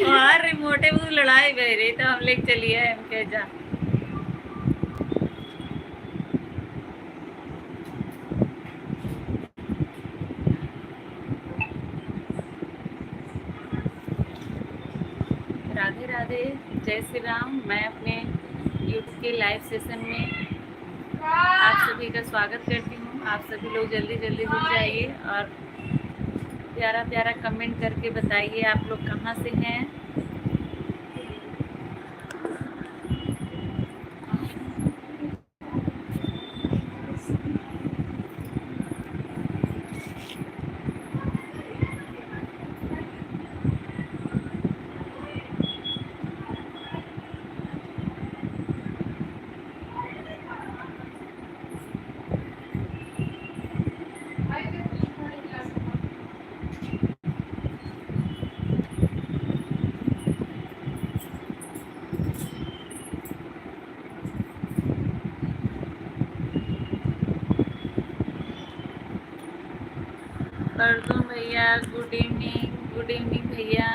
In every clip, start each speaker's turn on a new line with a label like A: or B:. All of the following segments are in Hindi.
A: और रिमोटे वो लड़ाई बह रही तो हम लेके चलिए हम कह जा। राधे राधे, जय श्री राम। मैं अपने यूट्यूब के लाइव सेशन में आप सभी का स्वागत करती हूँ। आप सभी लोग जल्दी जल्दी जुड़ जाइए और प्यारा प्यारा कमेंट करके बताइए आप लोग कहाँ से हैं। परदून भैया गुड इवनिंग भैया,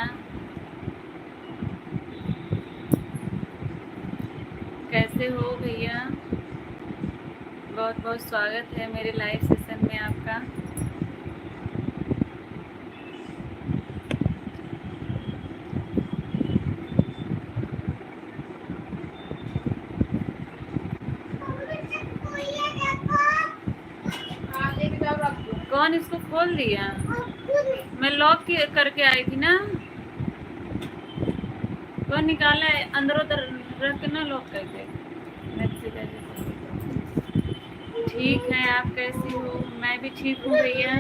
A: कैसे हो भैया? बहुत बहुत स्वागत है मेरे लाइव सेशन में आपका। कौन इसको खोल दिया? मैं लॉक करके आई थी ना, कौन निकाला है? अंदर उधर रख के ना लॉक करके। ठीक है, आप कैसी हो? मैं भी ठीक हूँ भैया।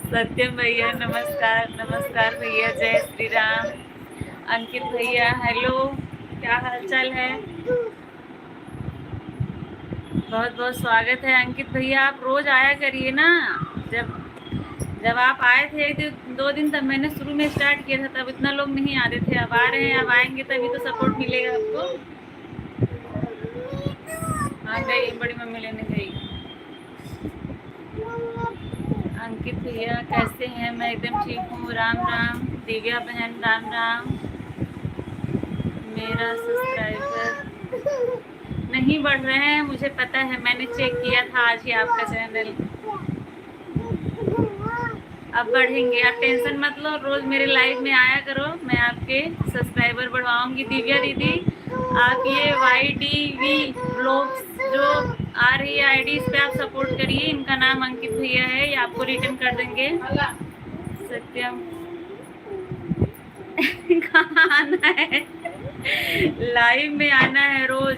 A: सत्यम भैया नमस्कार। नमस्कार भैया, जय श्री राम। अंकित भैया हेलो, क्या हाल चाल है? बहुत बहुत स्वागत है अंकित भैया। आप रोज आया करिए ना। जब आप आए थे एक दो दिन तब मैंने शुरू में स्टार्ट किया था, तब इतना लोग नहीं आते थे। अब आ रहे हैं, अब आएंगे तभी तो सपोर्ट मिलेगा आपको। हाँ गई, बड़ी मम्मी लेने गई। अंकित भैया कैसे हैं? मैं एकदम ठीक हूँ, राम राम। दिव्या बहन राम राम। मेरा सब्सक्राइबर नहीं बढ़ रहे हैं, मुझे पता है, मैंने चेक किया था आज ही आपका चैनल। अब बढ़ेंगे, आप टेंशन मत लो। रोज मेरे लाइव में आया करो, मैं आपके सब्सक्राइबर बढ़वाऊंगी। दिव्या दीदी, आप ये YDV ब्लॉग्स जो आ रही है आईडी, इस पे आप सपोर्ट करिए। इनका नाम अंकित भैया है, ये आपको रिटर्न कर देंगे। सत्यम कहाँ आना है? लाइव में आना है रोज।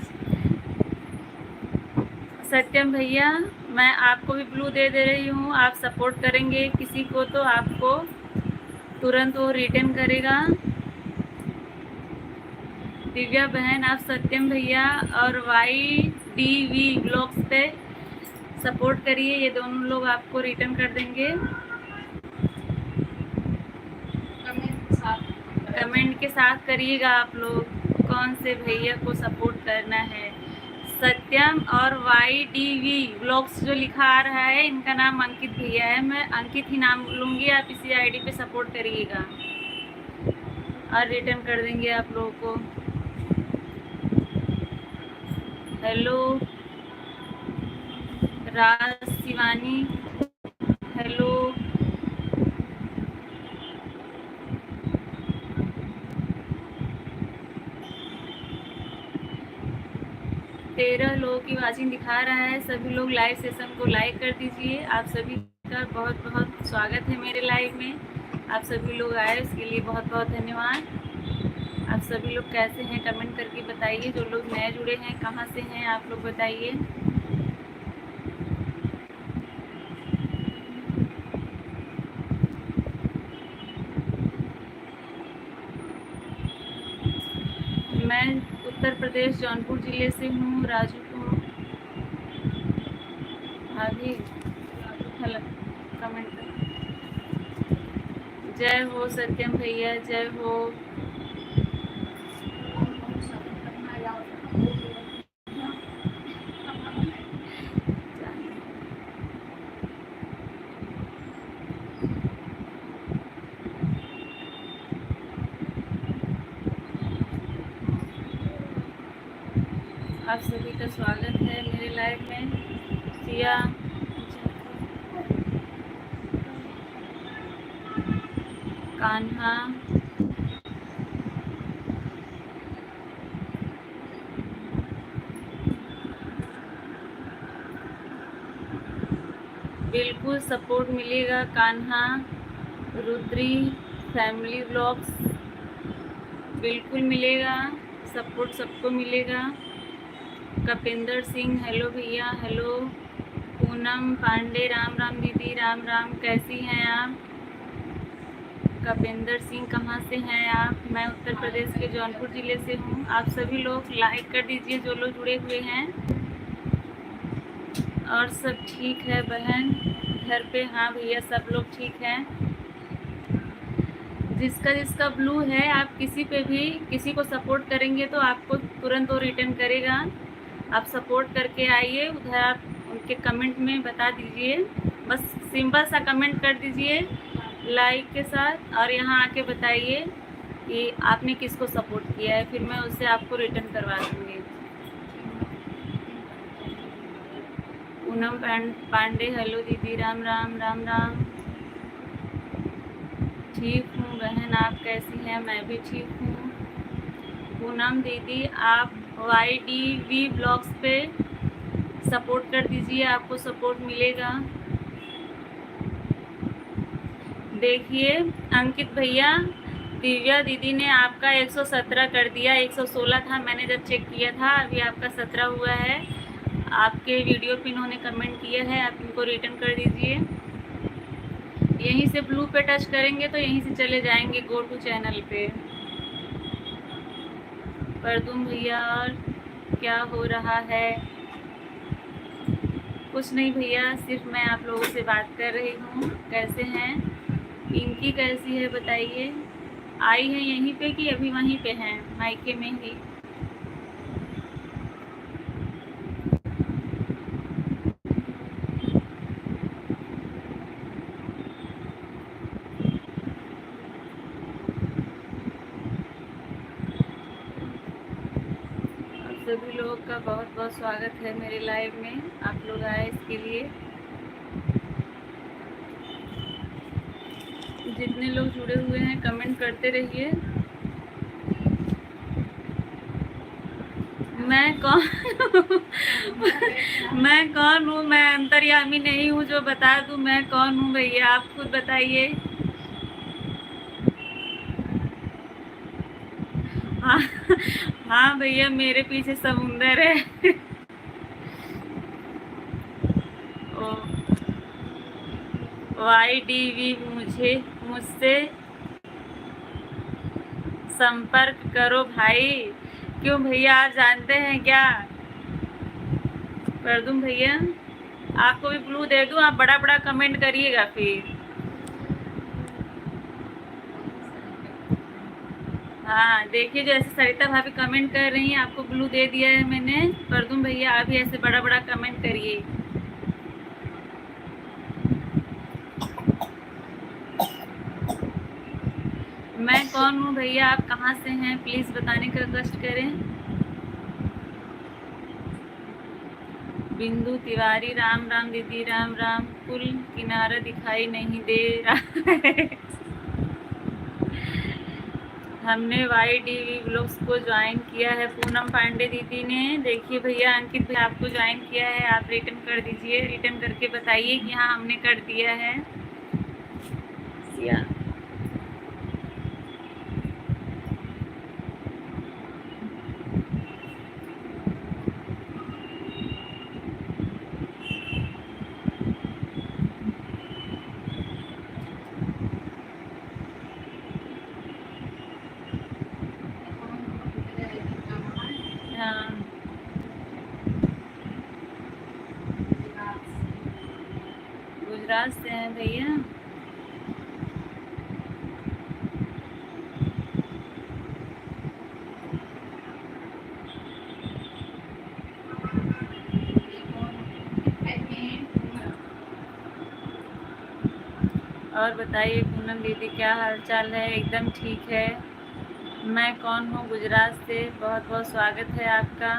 A: सत्यम भैया, मैं आपको भी ब्लू दे रही हूँ। आप सपोर्ट करेंगे किसी को तो आपको तुरंत वो रिटर्न करेगा। दिव्या बहन, आप सत्यम भैया और YDV ब्लॉग्स पे सपोर्ट करिए, ये दोनों लोग आपको रिटर्न कर देंगे। कमेंट के साथ करिएगा आप लोग कौन से भैया को सपोर्ट करना है। सत्यम और YDV ब्लॉग्स जो लिखा आ रहा है, इनका नाम अंकित भैया है। मैं अंकित ही नाम लूँगी, आप इसी आईडी पे सपोर्ट करिएगा और रिटर्न कर देंगे आप लोगों को। हेलो राज शिवानी, हेलो। तेरह लोगों की वाचिंग दिखा रहा है। सभी लोग लाइव सेशन को लाइक कर दीजिए। आप सभी का बहुत बहुत स्वागत है मेरे लाइव में। आप सभी लोग आए उसके लिए बहुत बहुत धन्यवाद। आप सभी लोग कैसे हैं कमेंट करके बताइए। जो लोग नए जुड़े हैं, कहाँ से हैं आप लोग बताइए। मैं उत्तर प्रदेश जौनपुर ज़िले से हूँ। राजू को अभी कमेंट जय हो सत्यम भैया, जय हो। आप सभी का स्वागत है मेरे लाइव में। सिया, कान्हा, बिल्कुल सपोर्ट मिलेगा। कान्हा, रुद्री, फैमिली व्लॉग्स, बिल्कुल मिलेगा सपोर्ट, सबको मिलेगा। कपिंदर सिंह, हेलो भैया, हेलो। पूनम पांडे, राम राम दीदी, राम राम, कैसी हैं आप? कपिंदर सिंह, कहाँ से हैं आप? मैं उत्तर प्रदेश के जौनपुर ज़िले से हूँ। आप सभी लोग लाइक कर दीजिए जो लोग जुड़े हुए हैं। और सब ठीक है बहन घर पे? हाँ भैया, सब लोग ठीक हैं। जिसका जिसका ब्लू है, आप किसी पे भी किसी को सपोर्ट करेंगे तो आपको तुरंत वो रिटर्न करेगा। आप सपोर्ट करके आइए, उधर आप उनके कमेंट में बता दीजिए, बस सिंपल सा कमेंट कर दीजिए लाइक के साथ, और यहाँ आके बताइए कि आपने किसको सपोर्ट किया है, फिर मैं उससे आपको रिटर्न करवा दूँगी। पूनम पांडे, हेलो दीदी, राम राम, राम राम। ठीक हूँ बहन, आप कैसी हैं? मैं भी ठीक हूँ। पूनम दीदी, आप YDV ब्लॉग्स पे सपोर्ट कर दीजिए, आपको सपोर्ट मिलेगा। देखिए अंकित भैया, दिव्या दीदी ने आपका 117 कर दिया, 116 था मैंने जब चेक किया था, अभी आपका 17 हुआ है। आपके वीडियो पे इन्होंने कमेंट किया है, आप इनको रिटर्न कर दीजिए। यहीं से ब्लू पे टच करेंगे तो यहीं से चले जाएंगे गो टू चैनल पे। परदुम भैया, और क्या हो रहा है? कुछ नहीं भैया, सिर्फ मैं आप लोगों से बात कर रही हूँ। कैसे हैं? इनकी कैसी है बताइए? आई है यहीं पे कि अभी वहीं पे हैं मायके में ही? सभी लोगों का बहुत बहुत स्वागत है मेरे लाइव में। आप लोग आए इसके लिए। जितने लोग जुड़े हुए हैं कमेंट करते रहिए। मैं कौन मैं कौन हूँ? मैं अंतर्यामी नहीं हूँ जो बता दूँ मैं कौन हूँ भैया? आप खुद बताइए। हाँ हाँ भैया, मेरे पीछे समुंदर है। ओ, YDV, मुझसे संपर्क करो भाई। क्यों भैया, आप जानते हैं क्या? कर दूं भैया? आपको भी ब्लू दे दूं? आप बड़ा बड़ा कमेंट करिएगा फिर। हाँ देखिए, जैसे सरिता भाभी कमेंट कर रही हैं, आपको ब्लू दे दिया है मैंने। कर दूं भैया? आप भी ऐसे बड़ा बड़ा कमेंट करिए। मैं कौन हूँ भैया? आप कहाँ से हैं? प्लीज़ बताने का कष्ट करें। बिंदु तिवारी, राम राम दीदी, राम राम। पुल किनारा दिखाई नहीं दे रहा है। हमने YDV ब्लॉग्स को ज्वाइन किया है पूनम पांडे दीदी ने। देखिए भैया, अंकित भैया आपको ज्वाइन किया है, आप रिटर्न कर दीजिए। रिटर्न करके बताइए कि हाँ हमने कर दिया है। सिया, हाँ गुजरात से हैं भैया। और बताइए पूनम दीदी क्या हाल चाल है? एकदम ठीक है। मैं कौन हूँ? गुजरात से। बहुत बहुत स्वागत है आपका।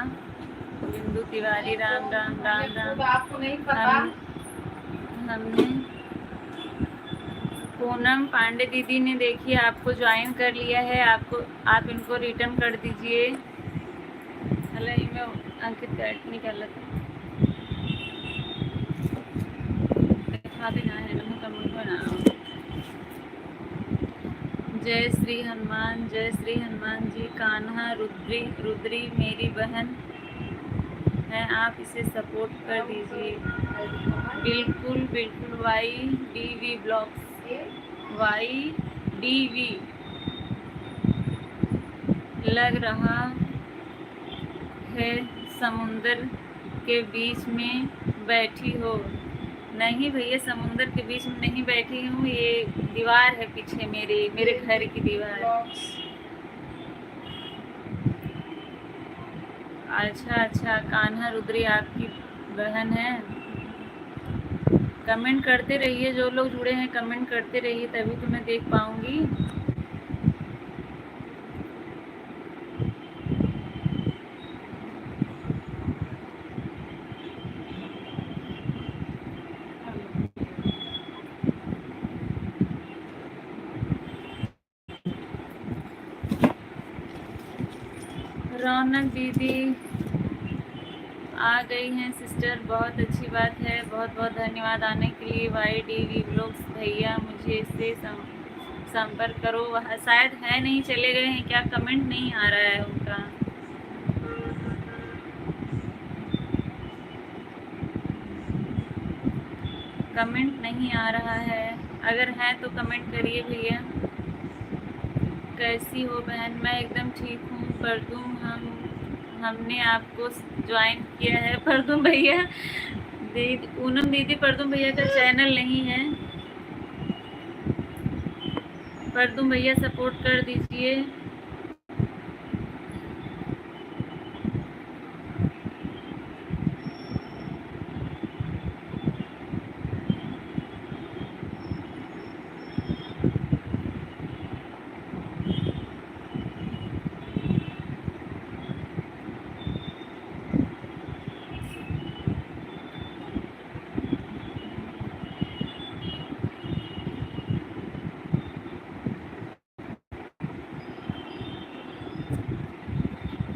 A: बिंदु तिवारी, राम राम राम राम।
B: आपको नहीं पता?
A: हमने पूनम पांडे दीदी ने देखिए आपको ज्वाइन कर लिया है। आप इनको रिटर्न कर दीजिए। अंकित कैट निकाला था। जय श्री हनुमान, जय श्री हनुमान जी। कान्हा रुद्री मेरी बहन है, आप इसे सपोर्ट कर दीजिए। बिल्कुल बिल्कुल। YDV ब्लॉग्स, YDV लग रहा है समुंदर के बीच में बैठी हो। नहीं भैया, समुंदर के बीच में नहीं बैठी हूँ, ये दीवार है पीछे मेरे घर की दीवार। अच्छा, कान्हा रुद्री आपकी बहन है। कमेंट करते रहिए, जो लोग जुड़े हैं कमेंट करते रहिए, तभी तो मैं देख पाऊंगी। रौनक दीदी आ गई हैं सिस्टर, बहुत अच्छी बात है। बहुत बहुत धन्यवाद आने के लिए। YDV ब्लॉग्स भैया मुझे इससे संपर्क करो। वह शायद है नहीं, चले गए हैं क्या? कमेंट नहीं आ रहा है उनका। कमेंट नहीं आ रहा है, अगर है तो कमेंट करिए भैया। कैसी हो बहन? मैं एकदम ठीक हूँ। परदुम हमने आपको ज्वाइन किया है। परदुम भैया दीदी, पूनम दीदी, परदुम भैया का चैनल नहीं है। परदुम भैया सपोर्ट कर दीजिए।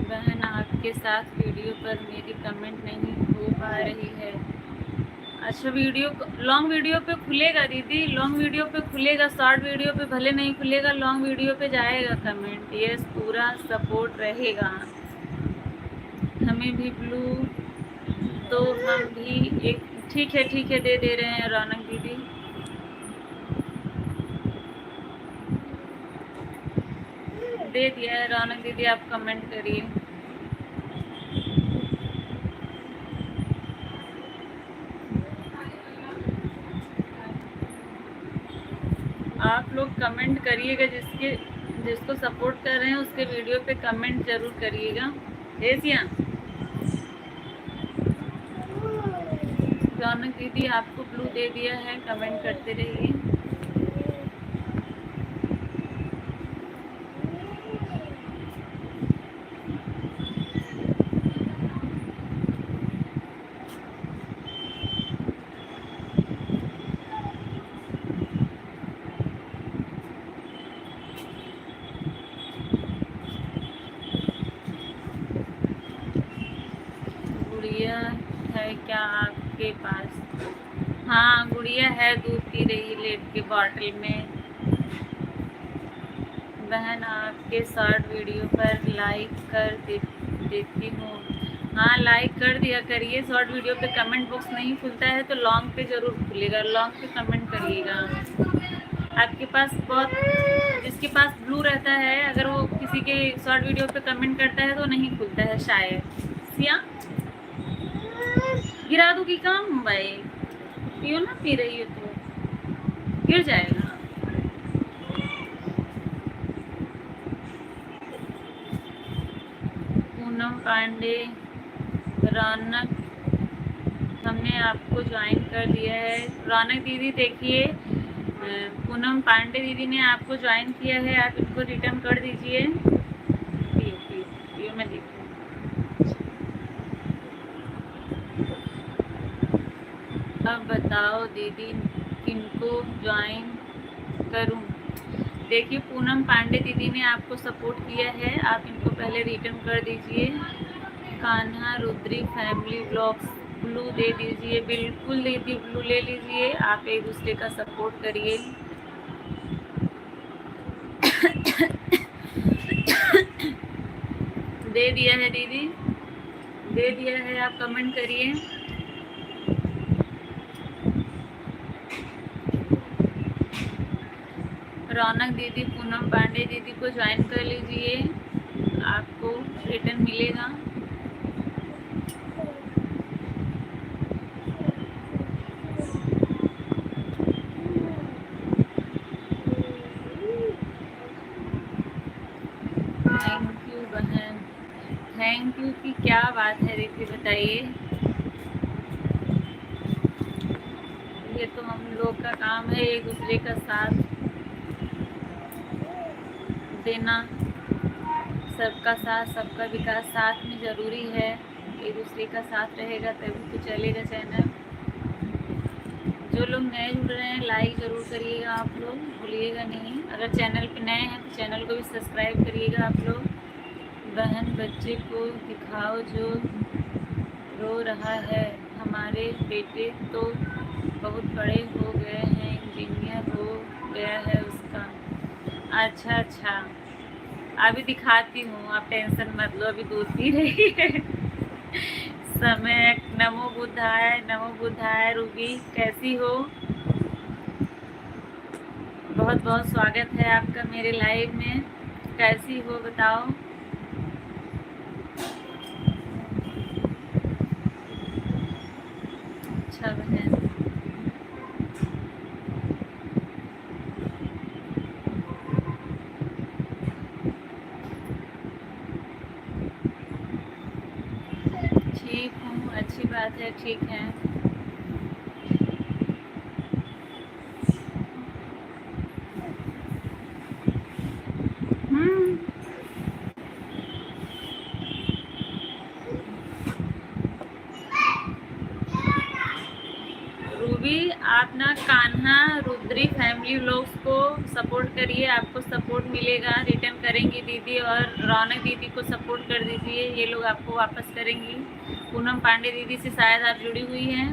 A: बहन आपके साथ वीडियो पर मेरी कमेंट नहीं हो पा रही है। अच्छा, लॉन्ग वीडियो पे खुलेगा दीदी, लॉन्ग वीडियो पे खुलेगा। शॉर्ट वीडियो पे भले नहीं खुलेगा, लॉन्ग वीडियो पे जाएगा कमेंट। यस, पूरा सपोर्ट रहेगा। हमें भी ब्लू, तो हम भी एक ठीक है दे रहे हैं रौनक दीदी। दे दिया है रौनक दीदी, आप कमेंट करिए। आप लोग कमेंट करिएगा, जिसको सपोर्ट कर रहे हैं उसके वीडियो पे कमेंट जरूर करिएगा। एसिया रौनक दीदी आपको ब्लू दे दिया है, कमेंट करते रहिए। गुड़िया है क्या आपके पास? हाँ, गुड़िया है, दूध पी रही है लेट के बॉटल में। बहन आपके शॉर्ट वीडियो पर लाइक कर देती हूँ। हाँ, लाइक कर दिया करिए। शॉर्ट वीडियो पे कमेंट बॉक्स नहीं खुलता है तो लॉन्ग पे ज़रूर खुलेगा, लॉन्ग पे कमेंट करिएगा। आपके पास जिसके पास ब्लू रहता है, अगर वो किसी के शॉर्ट वीडियो पे कमेंट करता है तो नहीं खुलता है शायद। सिया गिरा दूँगी काम भाई, पियो ना, पी रही है तो गिर जाएगा। पूनम पांडे, रौनक हमने आपको ज्वाइन कर दिया है। रौनक दीदी देखिए, पूनम पांडे दीदी ने आपको ज्वाइन किया है, आप इनको रिटर्न कर दीजिए। मैं देखूँ। अब बताओ दीदी किनको ज्वाइन करूं? देखिए पूनम पांडे दीदी ने आपको सपोर्ट किया है, आप इनको पहले रिटर्न कर दीजिए। कान्हा रुद्री फैमिली ब्लॉग्स ब्लू दे दीजिए। बिल्कुल दीदी ब्लू ले लीजिए, आप एक दूसरे का सपोर्ट करिए। दे दिया है दीदी, दे दिया है, आप कमेंट करिए। रौनक दीदी पूनम पांडे दीदी को ज्वाइन कर लीजिए, आपको रिटर्न मिलेगा। थैंक यू बहन, थैंक यू की क्या बात है दीदी, बताइए। ये तो हम लोग का काम है, एक दूसरे का साथ देना, सबका साथ सबका विकास साथ में ज़रूरी है। एक दूसरे का साथ रहेगा तभी तो चलेगा चैनल। जो लोग नए जुड़ रहे हैं लाइक ज़रूर करिएगा, आप लोग भूलिएगा नहीं। अगर चैनल पे नए हैं तो चैनल को भी सब्सक्राइब करिएगा आप लोग। बहन बच्चे को दिखाओ जो रो रहा है, हमारे बेटे तो बहुत बड़े हो गए हैं, इंजीनियर हो गया है उसका। अच्छा अच्छा, अभी दिखाती हूँ, आप टेंशन मत लो, अभी दूध पी रही है। समय। नमो बुद्धाय, नमो बुद्धाय। रूबी कैसी हो? बहुत बहुत स्वागत है आपका मेरे लाइव में। कैसी हो बताओ। अच्छा बहन, ठीक हूँ, अच्छी बात है, ठीक है। रूबी आप ना कान्हा रुद्री फैमिली व्लॉग्स को सपोर्ट करिए, आपको सपोर्ट मिलेगा। रिटर्न करेंगी दीदी, और रौनक दीदी को सपोर्ट कर दीजिए, ये लोग आपको वापस करेंगी। पूनम पांडे दीदी से शायद आप जुड़ी हुई हैं,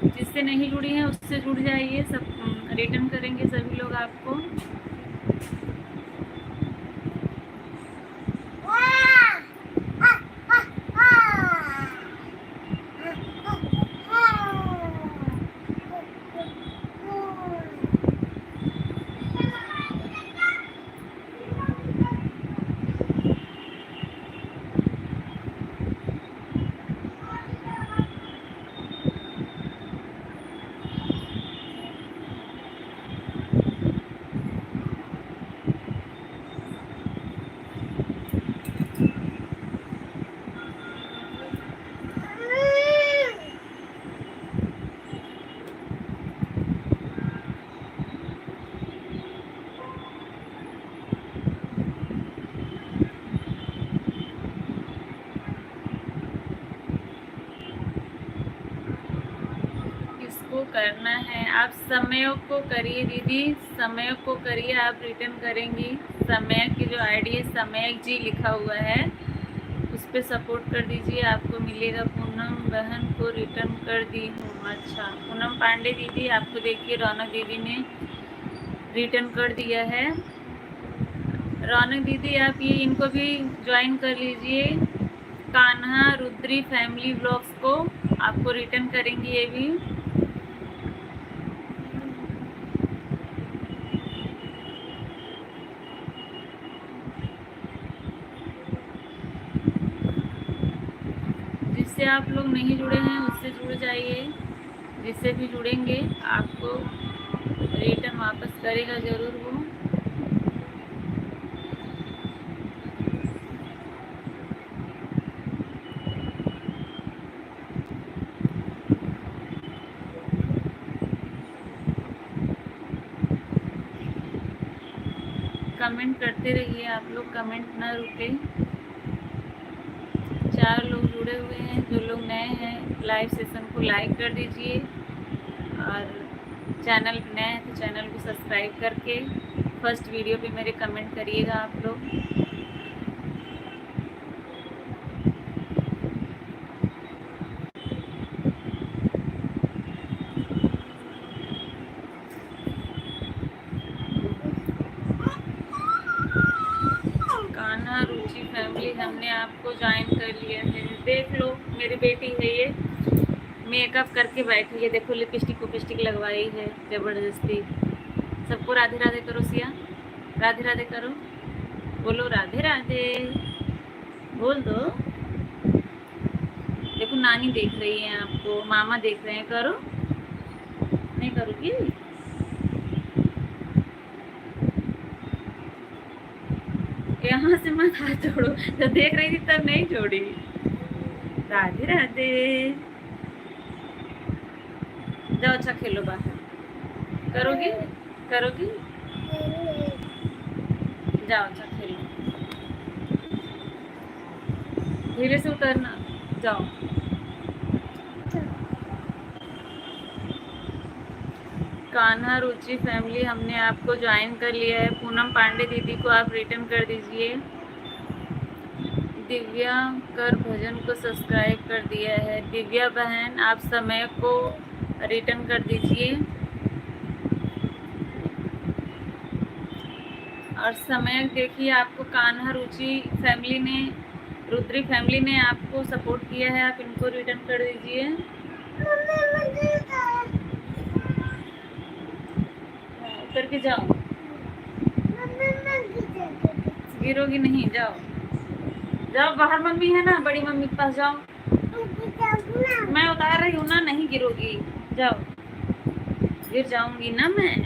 A: जिससे नहीं जुड़ी हैं उससे जुड़ जाइए, सब रिटर्न करेंगे सभी लोग आपको। करना है आप समय को करिए दीदी, समय को करिए, आप रिटर्न करेंगी। समय की जो आईडी है समय जी लिखा हुआ है, उस पर सपोर्ट कर दीजिए, आपको मिलेगा। पूनम बहन को रिटर्न कर दी हूँ। अच्छा पूनम पांडे दीदी, आपको देखिए रौनक दीदी ने रिटर्न कर दिया है। रौनक दीदी आप ये इनको भी ज्वाइन कर लीजिए, कान्हा रुद्री फैमिली ब्लॉग्स को, आपको रिटर्न करेंगी ये भी। जिससे आप लोग नहीं जुड़े हैं उससे जुड़ जाइए, जिससे भी जुड़ेंगे आपको रिटर्न वापस करेगा ज़रूर वो। कमेंट करते रहिए आप लोग, कमेंट ना रुके। 4 लोग जुड़े हुए हैं, जो लोग नए हैं लाइव सेशन को लाइक कर दीजिए, और चैनल नए हैं तो चैनल को सब्सक्राइब करके फर्स्ट वीडियो पे मेरे कमेंट करिएगा आप लोग। कान्हा रुचि फैमिली हमने आपको ज्वाइन कर लिया है। देख लो मेरी बेटी है ये, मेकअप करके बैठी है, देखो लिपस्टिक विपस्टिक लगवाई है ज़बरदस्ती। सबको राधे राधे करो सिया, राधे राधे करो, बोलो राधे राधे, बोल दो। देखो नानी देख रही है आपको, मामा देख रहे हैं, करो, नहीं करोगी? यहाँ से मत हाथ छोड़ो, जब देख रही थी तब नहीं छोड़ी। राधे राधे, जाओ अच्छा खेलो बाहर, करोगी करोगी, जाओ अच्छा खेलो, धीरे से उतरना, जाओ। कान्हा रुचि फैमिली हमने आपको ज्वाइन कर लिया है। पूनम पांडे दीदी को आप रिटर्न कर दीजिए। दिव्या कर भजन को सब्सक्राइब कर दिया है। दिव्या बहन आप समय को रिटर्न कर दीजिए, और समय देखिए आपको कान्हा रुचि फैमिली ने, रुद्री फैमिली ने आपको सपोर्ट किया है, आप इनको रिटर्न कर दीजिए। करके जाओ, गिरोगी नहीं, जाओ जाओ बाहर, मम्मी है ना, बड़ी मम्मी के पास जाओ। मैं उतार रही हूँ ना, नहीं गिरोगी, जाओ। गिर जाऊंगी ना मैं,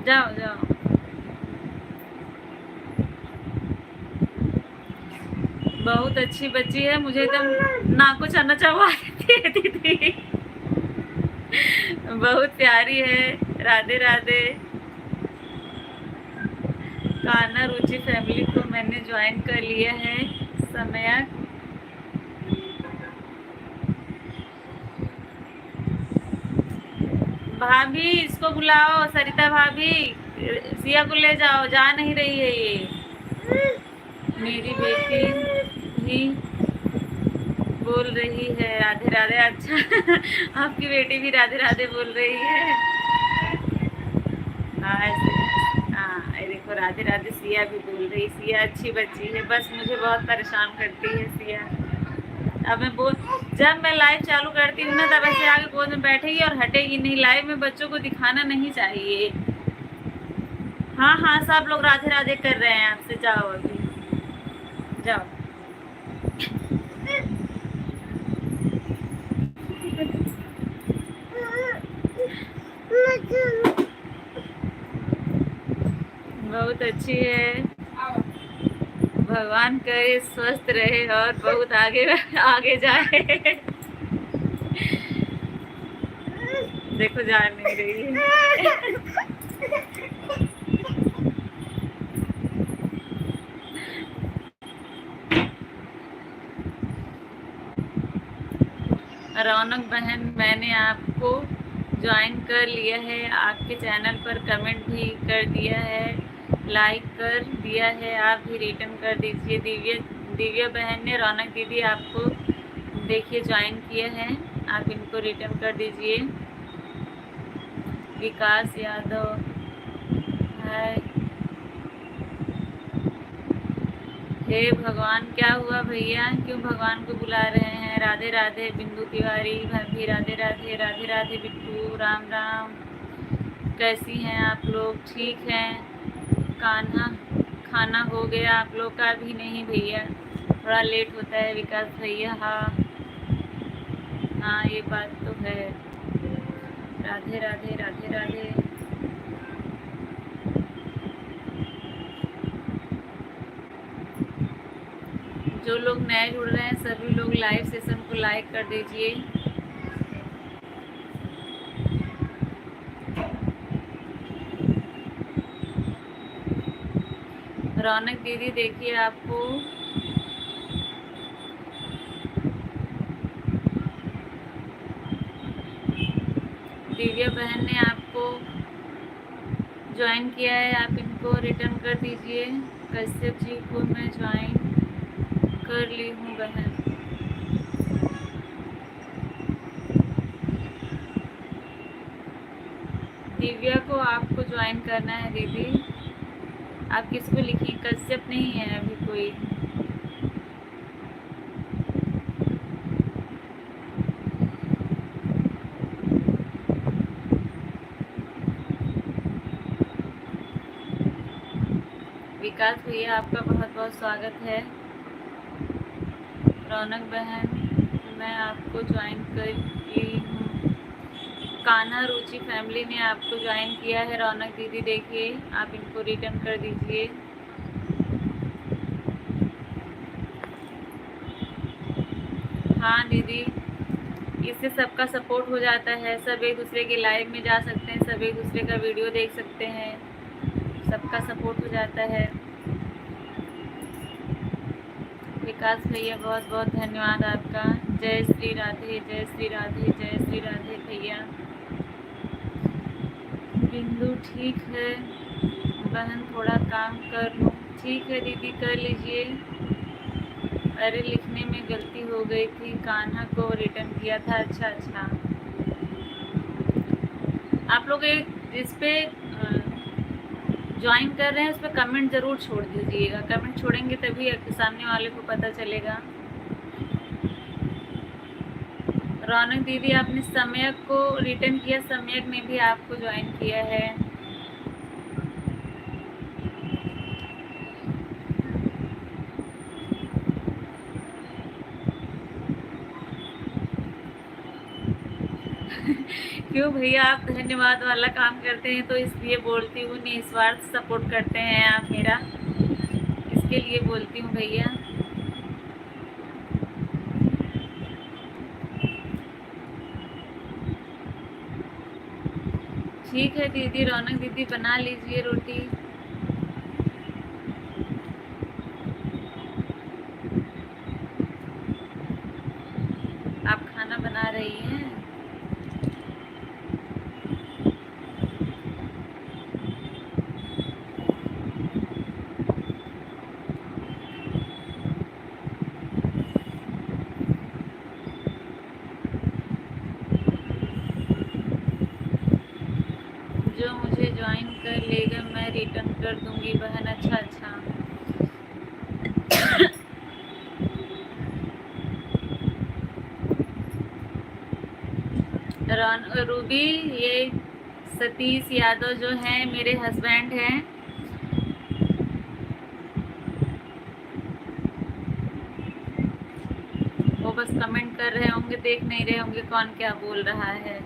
A: जाओ जाओ। बहुत अच्छी बच्ची है, मुझे एकदम नाक को चना चबा देती थी। बहुत प्यारी है। राधे राधे। कान्हा रुचि फैमिली को मैंने ज्वाइन कर लिया है। समय भाभी इसको बुलाओ, सरिता भाभी, सिया को ले जाओ, जा नहीं रही है ये। मेरी बेटी भी बोल रही है राधे राधे। अच्छा आपकी बेटी भी राधे राधे बोल रही है। हाँ देखो राधे राधे सिया भी बोल रही। सिया अच्छी बच्ची है, बस मुझे बहुत परेशान करती है सिया। अब मैं जब मैं लाइव चालू करती हूँ ना, तब ऐसे आगे गोद में बैठेगी और हटेगी नहीं। लाइव में बच्चों को दिखाना नहीं चाहिए। हाँ हाँ सब लोग राधे राधे कर रहे हैं आपसे। जाओ अभी जाओ। बहुत अच्छी है, भगवान करे स्वस्थ रहे और बहुत आगे आगे जाए। देखो जा नहीं रही है। रौनक बहन मैंने आपको ज्वाइन कर लिया है, आपके चैनल पर कमेंट भी कर दिया है, लाइक कर दिया है, आप भी रिटर्न कर दीजिए। दिव्या बहन ने रौनक दीदी आपको देखिए ज्वाइन किया है, आप इनको रिटर्न कर दीजिए। विकास यादव है। हे भगवान क्या हुआ भैया, क्यों भगवान को बुला रहे हैं? राधे राधे बिंदु तिवारी भाभी, राधे राधे। राधे राधे बिट्टू, राम राम। कैसी हैं आप लोग? ठीक हैं? कान्हा खाना हो गया आप लोग का? भी नहीं भैया, थोड़ा लेट होता है विकास भैया। हाँ ये बात तो है। राधे राधे राधे राधे। जो लोग नए जुड़ रहे हैं सभी लोग लाइव सेशन को लाइक कर दीजिए। रौनक दीदी देखिए आपको दिव्या बहन ने आपको ज्वाइन किया है, आप इनको रिटर्न कर दीजिए। कश्यप जी को मैं ज्वाइन कर ली हूँ बहन। दिव्या को आपको ज्वाइन करना है दीदी। आप किसको लिखिए, कश्यप नहीं है अभी कोई। विकास भैया आपका बहुत बहुत स्वागत है। रौनक बहन मैं आपको ज्वाइन कर ली हूँ। कान्हा रुचि फैमिली ने आपको ज्वाइन किया है। रौनक दीदी देखिए आप इनको रिटर्न कर दीजिए। हाँ दीदी, इससे सबका सपोर्ट हो जाता है, सब एक दूसरे के लाइव में जा सकते हैं, सब एक दूसरे का वीडियो देख सकते हैं, सबका सपोर्ट हो जाता है। विकास भैया बहुत बहुत धन्यवाद आपका। जय श्री राधे, जय श्री राधे, जय श्री राधे भैया। बिंदु ठीक है बहन, थोड़ा काम कर लूँ। ठीक है दीदी कर लीजिए। अरे लिखने में गलती हो गई थी, कान्हा को रिटर्न किया था। अच्छा अच्छा, आप लोग एक जिस पे ज्वाइन कर रहे हैं उस पर कमेंट ज़रूर छोड़ दीजिएगा। कमेंट छोड़ेंगे तभी सामने वाले को पता चलेगा। रौनक दीदी आपने सम्यक को रिटर्न किया, सम्यक ने भी आपको ज्वाइन किया है। क्यों भैया, आप धन्यवाद वाला काम करते हैं तो इसलिए बोलती हूँ। निस्वार्थ सपोर्ट करते हैं आप मेरा, इसके लिए बोलती हूँ भैया। ठीक है दीदी, रौनक दीदी बना लीजिए रोटी। आप खाना बना रही हैं? जो मुझे ज्वाइन कर लेगा मैं रिटर्न कर दूंगी बहन। अच्छा अच्छा, रूबी, ये सतीश यादव जो हैं मेरे हस्बैंड हैं। वो बस कमेंट कर रहे होंगे, देख नहीं रहे होंगे कौन क्या बोल रहा है।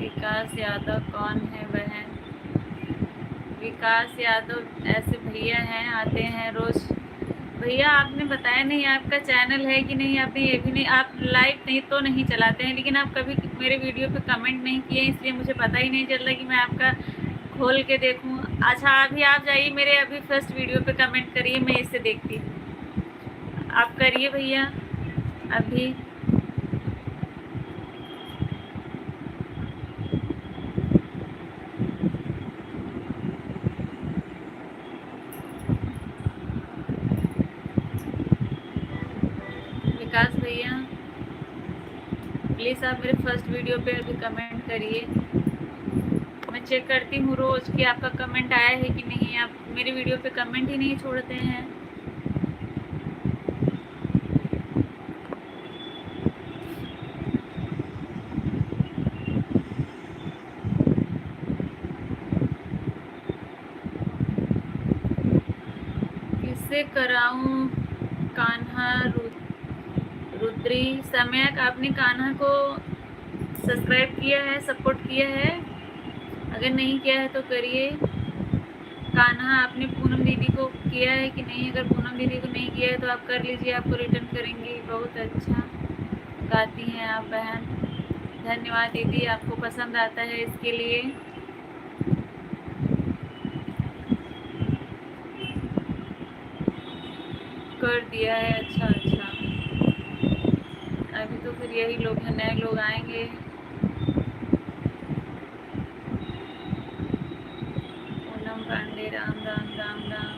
A: विकास यादव कौन है बहन? विकास यादव ऐसे भैया हैं, आते हैं रोज। भैया आपने बताया नहीं आपका चैनल है कि नहीं, आपने ये भी नहीं, आप लाइव नहीं तो नहीं चलाते हैं, लेकिन आप कभी मेरे वीडियो पे कमेंट नहीं किए, इसलिए मुझे पता ही नहीं चल रहा कि मैं आपका खोल के देखूं। अच्छा अभी आप जाइए मेरे अभी फर्स्ट वीडियो पे कमेंट करिए, मैं इसे देखती हूँ। आप करिए भैया अभी। विकास भैया प्लीज़ आप मेरे फर्स्ट वीडियो पे अभी कमेंट करिए। मैं चेक करती हूँ रोज़ कि आपका कमेंट आया है कि नहीं। आप मेरे वीडियो पे कमेंट ही नहीं छोड़ते हैं। कैसे कराऊं कान्हा रुद्री? सम्यक, आपने कान्हा को सब्सक्राइब किया है, सपोर्ट किया है? अगर नहीं किया है तो करिए। कान्हा आपने पूनम दीदी को किया है कि नहीं? अगर पूनम दीदी को नहीं किया है तो आप कर लीजिए, आपको रिटर्न करेंगे। बहुत अच्छा गाती हैं आप बहन, धन्यवाद दीदी, आपको पसंद आता है इसके लिए। कर दिया है, अच्छा अच्छा। अभी तो फिर यही लोग हैं, नए लोग आएंगे। पूनम पांडे, राम राम राम राम।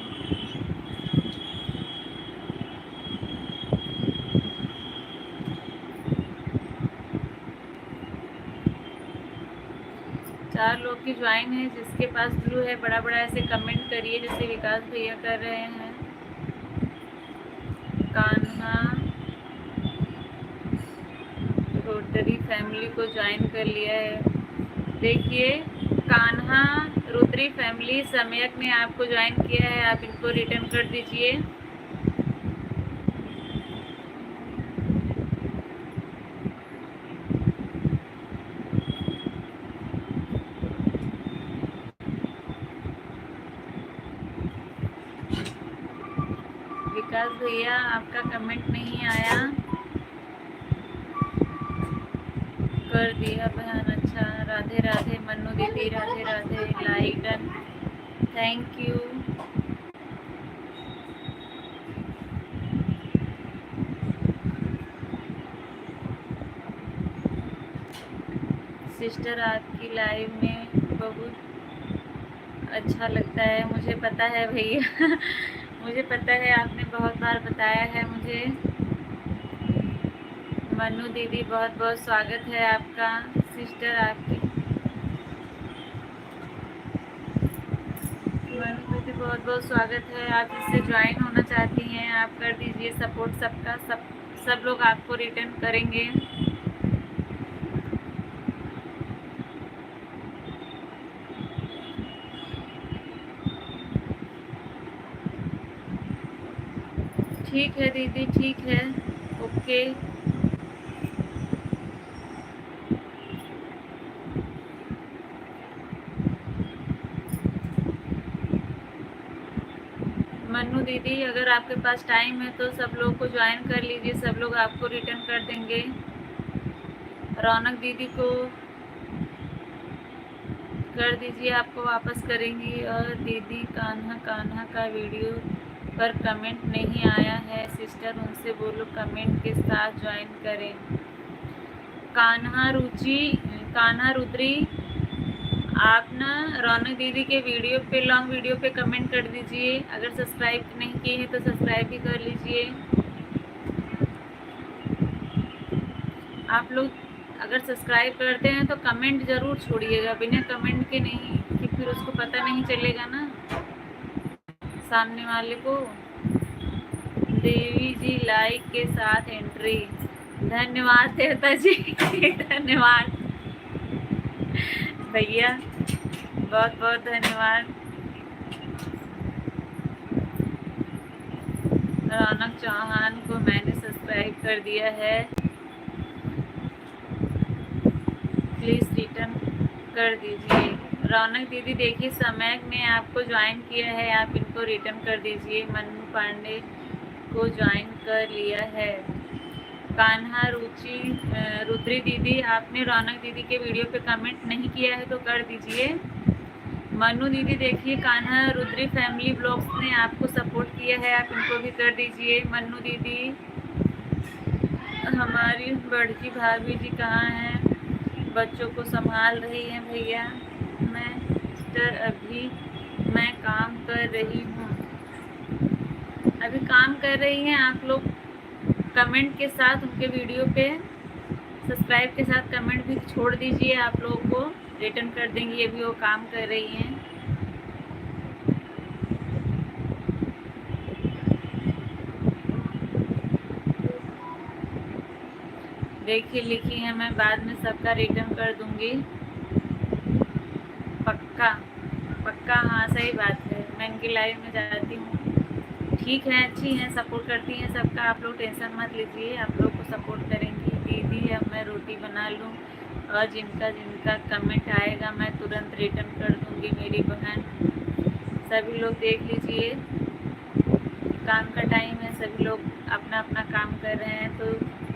A: चार लोग की ज्वाइन है। जिसके पास ब्लू है बड़ा बड़ा ऐसे कमेंट करिए, जैसे विकास भैया कर रहे हैं। कान्हा रोटरी फैमिली को ज्वाइन कर लिया है। देखिए, कान्हा रुद्री फैमिली सम्यक ने आपको ज्वाइन किया है, आप इनको रिटर्न कर दीजिए। विकास भैया, आपका कमेंट नहीं आया। कर दिया बहन, अच्छा। राधे राधे मन्नू दीदी, Radhe Radhe. Like done, thank you. Sister, आपकी लाइव में बहुत अच्छा लगता है, मुझे पता है भैया मुझे पता है, आपने बहुत बार बताया है मुझे। मन्नू दीदी, बहुत बहुत स्वागत है आपका। सिस्टर आपकी, मन्नू दीदी बहुत बहुत स्वागत है। आप इससे ज्वाइन होना चाहती हैं, आप कर दीजिए सपोर्ट। सबका सब लोग आपको रिटर्न करेंगे। ठीक है दीदी, ठीक है, ओके। मन्नू दीदी, अगर आपके पास टाइम है तो सब लोग को ज्वाइन कर लीजिए, सब लोग आपको रिटर्न कर देंगे। रौनक दीदी को कर दीजिए, आपको वापस करेंगी। और दीदी, कान्हा का वीडियो पर कमेंट नहीं आया है सिस्टर, उनसे बोलो कमेंट के साथ ज्वाइन करें। कान्हा रुद्री, आप ना रौनक दीदी के वीडियो पे, लॉन्ग वीडियो पे कमेंट कर दीजिए। अगर सब्सक्राइब नहीं किए हैं तो सब्सक्राइब भी कर लीजिए। आप लोग अगर सब्सक्राइब करते हैं तो कमेंट ज़रूर छोड़िएगा, बिना कमेंट के नहीं, कि फिर उसको पता नहीं चलेगा ना सामने वाले को। देवी जी, लाइक के साथ एंट्री, धन्यवाद देवता जी धन्यवाद भैया, बहुत बहुत धन्यवाद। रौनक चौहान को मैंने सब्सक्राइब कर दिया है, प्लीज़ रिटर्न कर दीजिए। रौनक दीदी, देखिए सम्यक ने आपको ज्वाइन किया है, आप इनको रिटर्न कर दीजिए। मन्नू पांडे को ज्वाइन कर लिया है। कान्हा रुद्री दीदी, आपने रौनक दीदी के वीडियो पे कमेंट नहीं किया है तो कर दीजिए। मन्नू दीदी, देखिए कान्हा रुद्री फैमिली ब्लॉग्स ने आपको सपोर्ट किया है, आप इनको भी कर दीजिए। मन्नू दीदी, हमारी बड़की भाभी जी कहाँ हैं? बच्चों को संभाल रही हैं भैया। मैं सिस्टर, अभी मैं काम कर रही हूँ। अभी काम कर रही हैं आप लोग? कमेंट के साथ उनके वीडियो पे सब्सक्राइब के साथ कमेंट भी छोड़ दीजिए, आप लोगों को रिटर्न कर देंगी। अभी वो काम कर रही हैं। देखिए, लिखी है, मैं बाद में सबका रिटर्न कर दूंगी, पक्का पक्का। हाँ, सही बात है, मैं इनकी लाइव में जाती हूँ। ठीक है, अच्छी हैं, सपोर्ट करती हैं सबका, आप लोग टेंशन मत लीजिए, आप लोग को सपोर्ट करेंगी। दीदी अब मैं रोटी बना लूँ और जिनका जिनका कमेंट आएगा मैं तुरंत रिटर्न कर दूँगी मेरी बहन। सभी लोग देख लीजिए, काम का टाइम है, सभी लोग अपना अपना काम कर रहे हैं, तो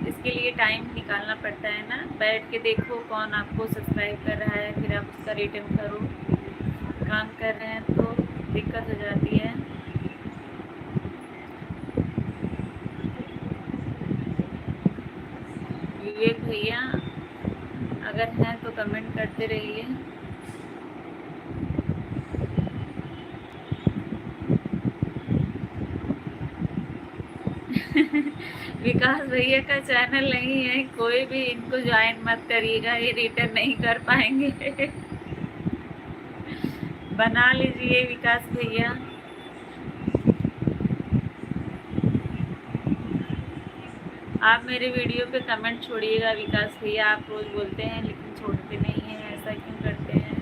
A: इसके लिए टाइम निकालना पड़ता है ना। बैठ के देखो कौन आपको सब्सक्राइब कर रहा है, फिर आप उसका रिटर्न करो। काम कर रहे हैं तो दिक्कत हो जाती है। विवेक भैया अगर हैं तो कमेंट करते रहिए। विकास भैया का चैनल नहीं है, कोई भी इनको ज्वाइन मत करिएगा, ये रिटर्न नहीं कर पाएंगे। बना लीजिए विकास भैया। आप मेरे वीडियो पे कमेंट छोड़िएगा विकास भैया, आप रोज़ बोलते हैं लेकिन छोड़ते नहीं हैं, ऐसा क्यों करते हैं?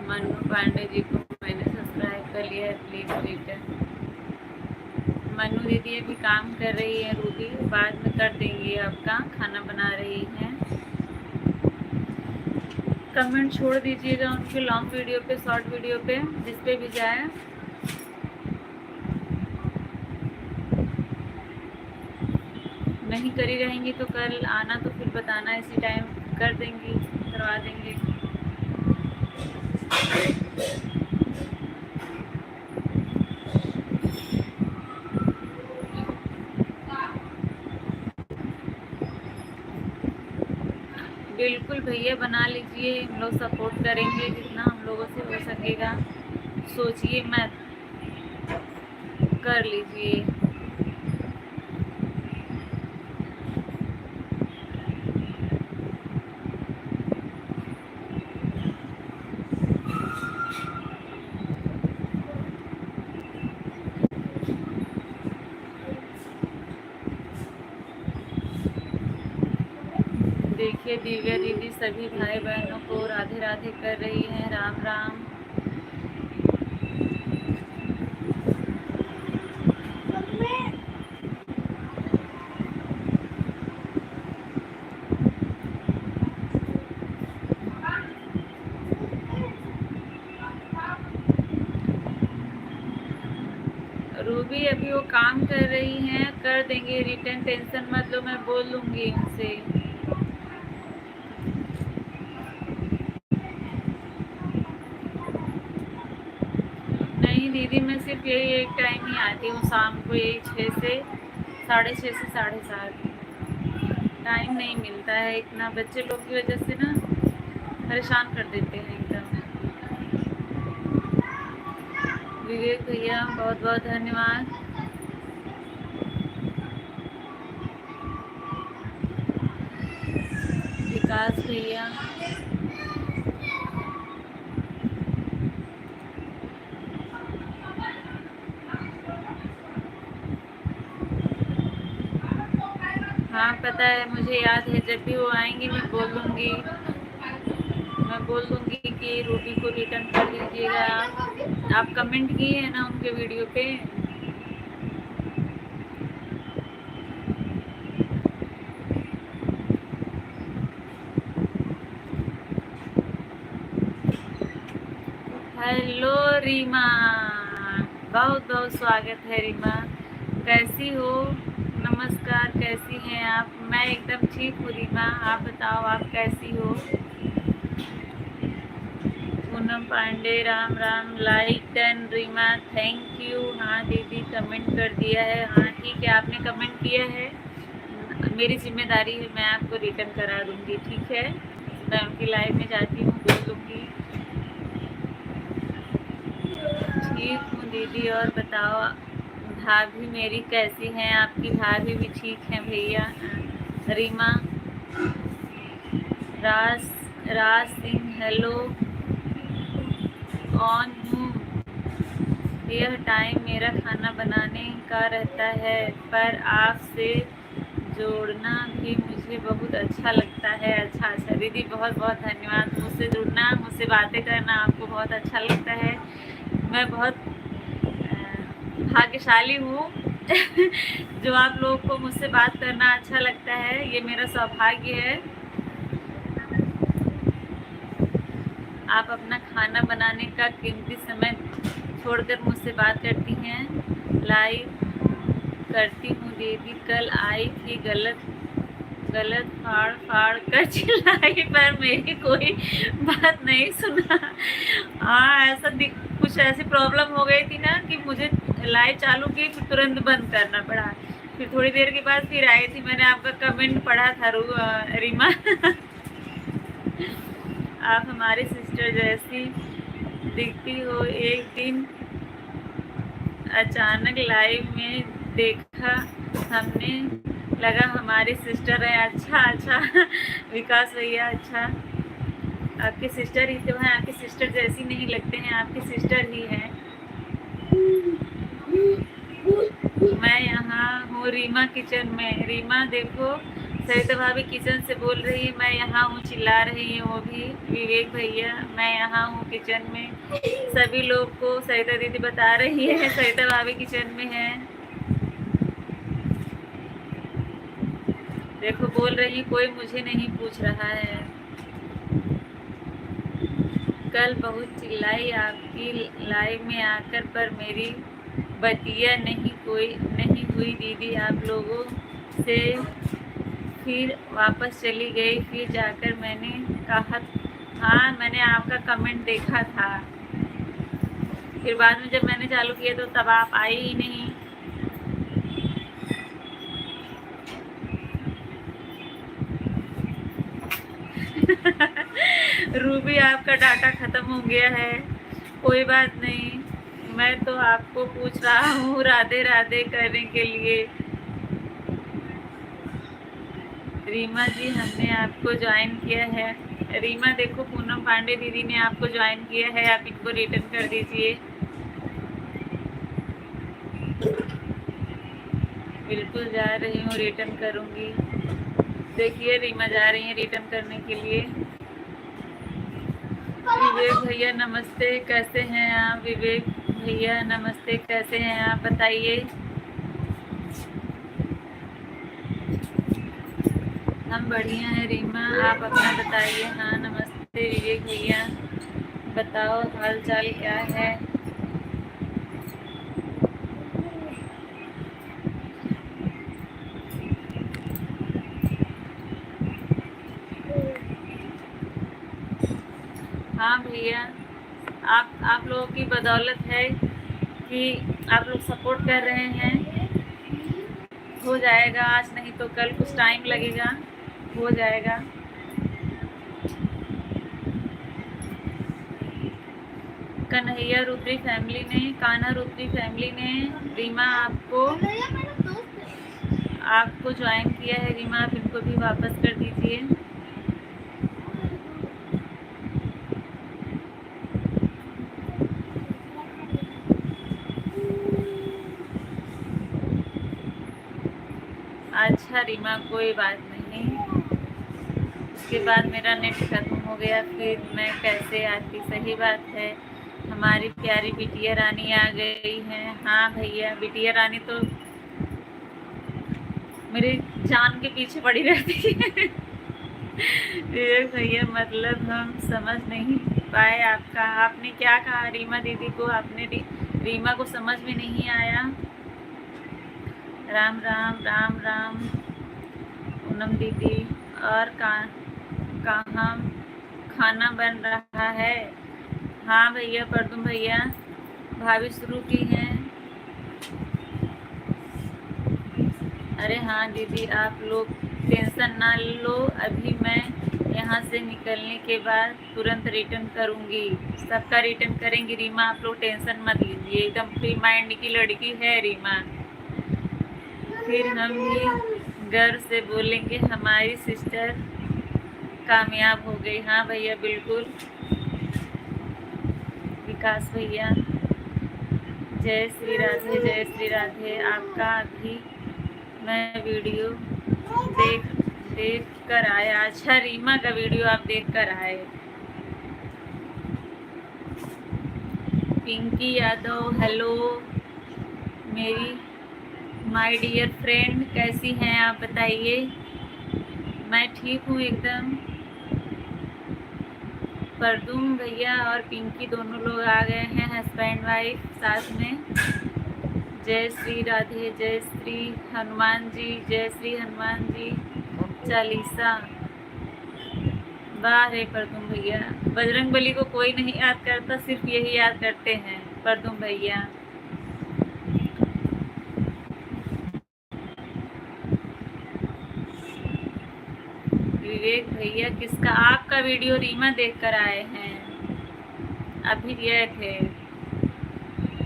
A: मनु पांडे जी को मैंने सब्सक्राइब कर लिया है, प्लीज़ रिटर्न। मनु दीदी अभी काम कर रही है, रूबी बाद में कर देंगी आपका, खाना बना रही हैं। कमेंट छोड़ दीजिएगा उनके लॉन्ग वीडियो पे, शॉर्ट वीडियो पे, जिस पे भी जाए। नहीं करी रहेंगी तो कल आना, तो फिर बताना, इसी टाइम कर देंगी, करवा देंगे। बिल्कुल भैया बना लीजिए, हम लोग सपोर्ट करेंगे जितना हम लोगों से हो सकेगा। सोचिए मत, कर लीजिए। देखिए दिव्या दीदी सभी भाई बहनों को राधे राधे कर रही हैं, राम राम। रूबी अभी वो काम कर रही हैं, कर देंगे रिटर्न, टेंशन मत लो, मैं बोल लूँगी उनसे। नहीं दीदी मैं सिर्फ यही एक टाइम ही आती हूँ, शाम को यही 6 से 6:30 से 7:30। टाइम नहीं मिलता है इतना, बच्चे लोग की वजह से ना परेशान कर देते हैं एकदम। विवेक भैया बहुत बहुत धन्यवाद। विकास भैया हाँ पता है, मुझे याद है, जब भी वो आएंगी मैं बोल दूँगी, कि रूबी को रिटर्न कर दीजिएगा। आप कमेंट किए हैं ना उनके वीडियो पे। हेलो रीमा, बहुत बहुत स्वागत है रीमा, कैसी हो? नमस्कार, कैसी हैं आप? मैं एकदम ठीक हूँ रीमा, आप बताओ आप कैसी हो? Poonam Pandey Ram Ram, like done Reema, thank you. हाँ दीदी कमेंट कर दिया है, हाँ ठीक है, आपने कमेंट किया है, मेरी जिम्मेदारी है, मैं आपको रिटर्न करा दूँगी, ठीक है। मैं उनकी लाइव में जाती हूँ, बोल दूँगी। ठीक हूँ दीदी, और बताओ भाभी मेरी कैसी हैं? आपकी भाभी भी ठीक है भैया? रीमा राज सिंह हेलो, ऑन हूँ यह टाइम मेरा खाना बनाने का रहता है, पर आपसे जोड़ना भी मुझे बहुत अच्छा लगता है। अच्छा दीदी, बहुत बहुत धन्यवाद। मुझसे जुड़ना, मुझसे बातें करना आपको बहुत अच्छा लगता है। मैं बहुत भाग्यशाली हूँ जो आप लोगों को मुझसे बात करना अच्छा लगता है, ये मेरा सौभाग्य है। आप अपना खाना बनाने का कीमती समय छोड़कर मुझसे बात करती हैं। लाइव करती हूँ दीदी, कल आई थी गलत फाड़ फाड़ कर चिल्लाई, पर मेरी कोई बात नहीं सुना। हाँ, ऐसा कुछ ऐसी प्रॉब्लम हो गई थी ना कि मुझे लाइव चालू की फिर तुरंत बंद करना पड़ा। फिर थोड़ी देर के बाद फिर आई थी, मैंने आपका कमेंट पढ़ा था रीमा आप हमारी सिस्टर जैसी दिखती हो। एक दिन अचानक लाइव में देखा हमने, लगा हमारी सिस्टर है। अच्छा विकास भैया, अच्छा आपके सिस्टर ही तो हैं, आपकी सिस्टर जैसी नहीं लगते हैं, आपकी सिस्टर ही हैं। मैं यहाँ हूँ रीमा किचन में। रीमा देखो, सरिता भाभी किचन से बोल रही है, मैं यहाँ हूँ, चिल्ला रही है वो भी। विवेक भैया, मैं यहाँ हूँ किचन में। सभी लोग को सरिता दीदी बता रही है सरिता भाभी किचन में है। देखो बोल रही, कोई मुझे नहीं पूछ रहा है। कल बहुत चिल्लाई आपकी लाइव में आकर, पर मेरी बतिया नहीं हुई दीदी आप लोगों से। फिर वापस चली गई। फिर जाकर मैंने कहा, हाँ मैंने आपका कमेंट देखा था। फिर बाद में जब मैंने चालू किया तो तब आप आई ही नहीं। रूबी, आपका डाटा खत्म हो गया है। कोई बात नहीं, मैं तो आपको पूछ रहा हूँ राधे राधे करने के लिए। रीमा जी, हमने आपको ज्वाइन किया है। रीमा देखो, पूनम पांडे दीदी ने आपको ज्वाइन किया है, आप इनको रिटर्न कर दीजिए। बिल्कुल जा रही हूँ, रिटर्न करूँगी। देखिए रीमा जा रही है रिटर्न करने के लिए। विवेक भैया नमस्ते, कैसे हैं आप? विवेक भैया नमस्ते, कैसे हैं आप, बताइए। हम बढ़िया हैं रीमा, आप अपना बताइए। हाँ नमस्ते विवेक भैया, बताओ हाल चाल क्या है? हाँ भैया, आप लोगों की बदौलत है कि आप लोग सपोर्ट कर रहे हैं। हो जाएगा, आज नहीं तो कल, कुछ टाइम लगेगा, हो जाएगा। कन्हैया रुद्री फैमिली ने, कान्हा रुद्री फैमिली ने रीमा आपको ज्वाइन किया है। रीमा, आप इनको भी वापस कर दीजिए। अच्छा रीमा, कोई बात नहीं। उसके बाद मेरा नेट खत्म हो गया, फिर मैं कैसे आती? सही बात है। हमारी प्यारी बिटिया रानी आ गई है। हाँ भैया, बिटिया रानी तो मेरी जान के पीछे पड़ी रहती है। भैया, मतलब हम समझ नहीं पाए आपका, आपने क्या कहा रीमा दीदी को? आपने रीमा को समझ में नहीं आया। राम राम राम राम पूनम दीदी, और कहाँ खाना बन रहा है? हाँ भैया, परदुम भैया, भाभी शुरू की हैं। अरे हाँ दीदी, आप लोग टेंशन ना लो, अभी मैं यहाँ से निकलने के बाद तुरंत रिटर्न करूँगी। सबका रिटर्न करेंगी रीमा, आप लोग टेंशन मत लीजिए, एकदम फ्री माइंड की लड़की है रीमा। फिर हम भी गर्व से बोलेंगे हमारी सिस्टर कामयाब हो गई। हाँ भैया, बिल्कुल। विकास भैया, जय श्री राधे, जय श्री राधे। आपका अभी मैं वीडियो देख कर आया। अच्छा, रीमा का वीडियो आप देख कर आए। पिंकी यादव, हेलो मेरी माय डियर फ्रेंड, कैसी हैं आप बताइए। मैं ठीक हूँ एकदम। परदुम भैया और पिंकी दोनों लोग आ गए हैं, हस्बैंड वाइफ साथ में। जय श्री राधे, जय श्री हनुमान जी, जय श्री हनुमान जी चालीसा। वाह रे परदुम भैया, बजरंग बली को कोई नहीं याद करता, सिर्फ यही याद करते हैं परदुम भैया। विवेक भैया, किसका? आपका वीडियो रीमा देख कर आए हैं, अभी गए थे।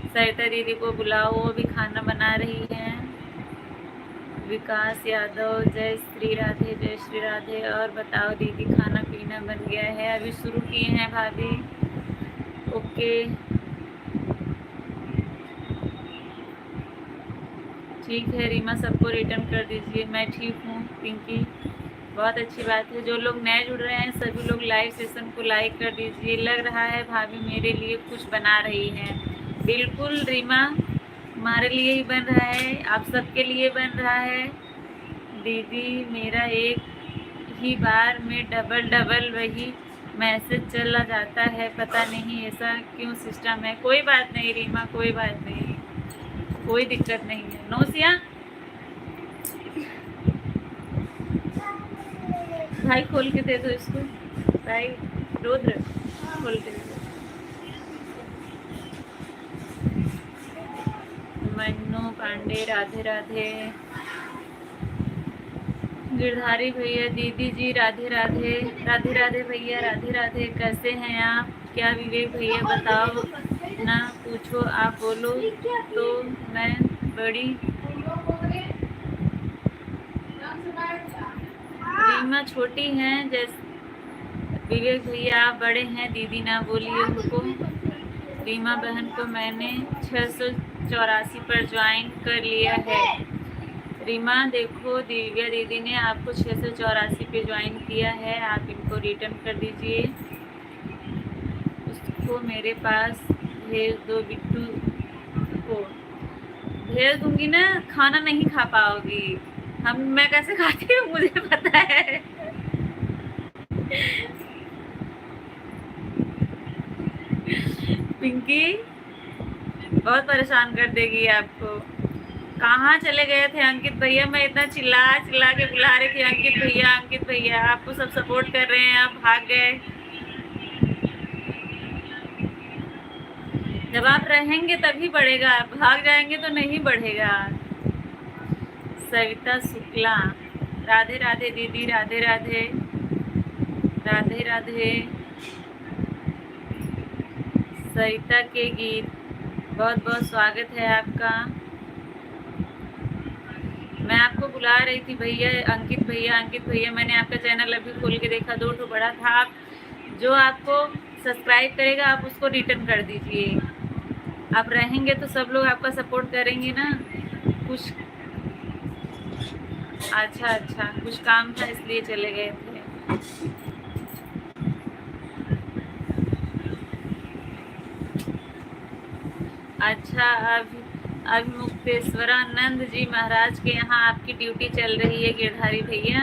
A: सरिता दीदी को बुलाओ, वो भी खाना बना रही हैं। विकास यादव, जय श्री राधे, जय श्री राधे। और बताओ दीदी, खाना पीना बन गया है? अभी शुरू किए हैं भाभी। ओके, ठीक है रीमा, सबको रिटर्न कर दीजिए। मैं ठीक हूँ पिंकी, बहुत अच्छी बात है। जो लोग नए जुड़ रहे हैं सभी लोग लाइव सेशन को लाइक कर दीजिए। लग रहा है भाभी मेरे लिए कुछ बना रही हैं। बिल्कुल रीमा, हमारे लिए ही बन रहा है, आप सबके लिए बन रहा है। दीदी मेरा एक ही बार में डबल वही मैसेज चला जाता है, पता नहीं ऐसा क्यों सिस्टम है। कोई बात नहीं रीमा, कोई बात नहीं, कोई दिक्कत नहीं है। नोसिया भाई खोल के दे दो इसको, भाई रुद्र खोल के दे दो। मन्नू पांडे, राधे राधे। गिरधारी भैया, दीदी जी राधे राधे। राधे राधे भैया, राधे राधे। कैसे हैं आप? क्या विवेक भैया बताओ ना, पूछो, आप बोलो तो मैं बड़ी। रीमा छोटी हैं जैसे विवेक भैया, आप बड़े हैं, दीदी ना बोलिए उनको। रीमा बहन को मैंने 684 पर ज्वाइन कर लिया है। रीमा देखो, दिव्या दीदी ने आपको 684 पे ज्वाइन किया है, आप इनको रिटर्न कर दीजिए। उसको मेरे पास भेज दो, बिट्टू को भेज दूंगी ना, खाना नहीं खा पाओगी। मैं कैसे खाती हूँ मुझे पता है। पिंकी बहुत परेशान कर देगी आपको। कहाँ चले गए थे अंकित भैया? मैं इतना चिल्ला चिल्ला के बुला रही थी, अंकित भैया अंकित भैया, आपको सब सपोर्ट कर रहे हैं, आप भाग गए। जब आप रहेंगे तभी बढ़ेगा, भाग जाएंगे तो नहीं बढ़ेगा। सविता शुक्ला, राधे राधे दीदी, राधे राधे, राधे राधे। सरिता के गीत, बहुत बहुत स्वागत है आपका। मैं आपको बुला रही थी भैया, अंकित भैया अंकित भैया। मैंने आपका चैनल अभी खोल के देखा, 2 ठो बड़ा था। आप जो आपको सब्सक्राइब करेगा आप उसको रिटर्न कर दीजिए। आप रहेंगे तो सब लोग आपका सपोर्ट करेंगे ना। कुछ अच्छा, कुछ काम था इसलिए चले गए थे। अच्छा, अब मुक्तेश्वरानंद जी महाराज के यहाँ आपकी ड्यूटी चल रही है गिरधारी भैया।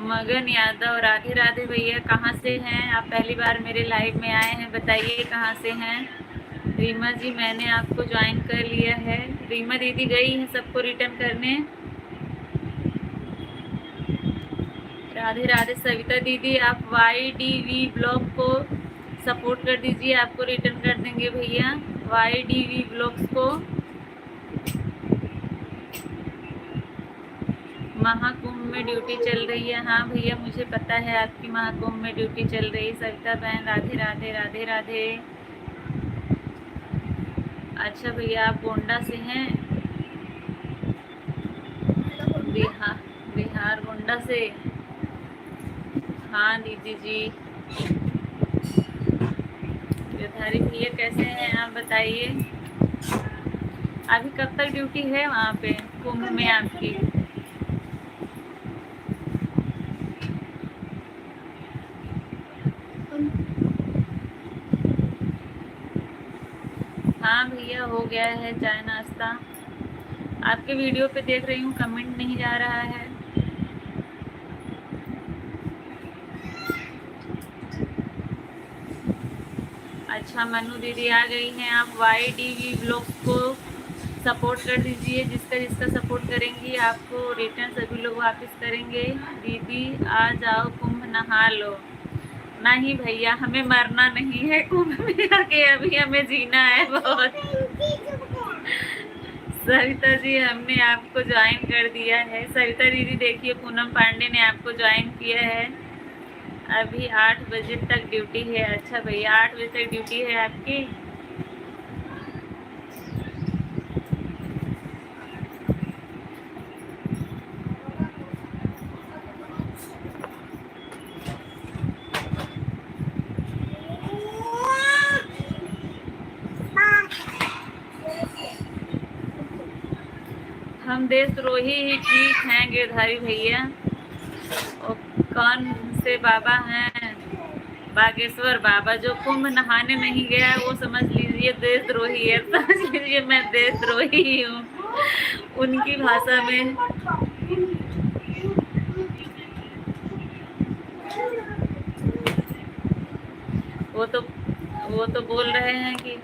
A: मगन यादव, राधे राधे भैया, कहाँ से हैं आप? पहली बार मेरे लाइव में आए हैं, बताइए कहाँ से हैं। रीमा जी, मैंने आपको ज्वाइन कर लिया है। रीमा दीदी गई है सबको रिटर्न करने। राधे राधे। सविता दीदी, आप YDV ब्लॉग को सपोर्ट कर दीजिए, आपको रिटर्न कर देंगे भैया YDV ब्लॉग्स को। महाकुंभ में ड्यूटी चल रही है। हाँ भैया, मुझे पता है आपकी महाकुंभ में ड्यूटी चल रही है। सविता बहन, राधे राधे, राधे राधे। अच्छा भैया, आप गोंडा से हैं? बिहार गोंडा से। हाँ दीदी जी। अरे भैया कैसे हैं आप बताइए, अभी कब तक ड्यूटी है वहाँ पे कुंभ में आपकी? हाँ भैया हो गया है चाय नाश्ता। आपके वीडियो पे देख रही हूँ कमेंट नहीं जा रहा है। अच्छा मनु दीदी आ गई हैं। आप YDV ब्लॉग्स को सपोर्ट कर दीजिए, जिसका जिसका सपोर्ट करेंगी आपको रिटर्न सभी लोग वापस करेंगे। दीदी आ जाओ कुंभ नहा लो। नहीं भैया हमें मरना नहीं है कुंभ में आके, अभी हमें जीना है बहुत। सविता जी हमने आपको ज्वाइन कर दिया है। सविता दीदी देखिए पूनम पांडे ने आपको ज्वाइन किया है। अभी 8 बजे तक ड्यूटी है। अच्छा भैया 8 बजे तक ड्यूटी है आपकी। हम देशद्रोही ही ठीक हैं गिरधारी भैया। और कौन से बाबा हैं? बागेश्वर बाबा। जो कुंभ नहाने नहीं गया वो समझ लीजिए देशद्रोही है। समझ लीजिए मैं देशद्रोही ही हूँ उनकी भाषा में। वो तो बोल रहे हैं कि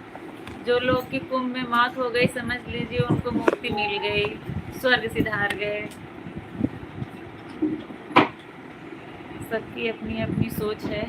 A: जो लोग की कुंभ में मौत हो गई समझ लीजिए उनको मुक्ति मिल गई, स्वर्ग सिधार गए। सबकी अपनी अपनी सोच है।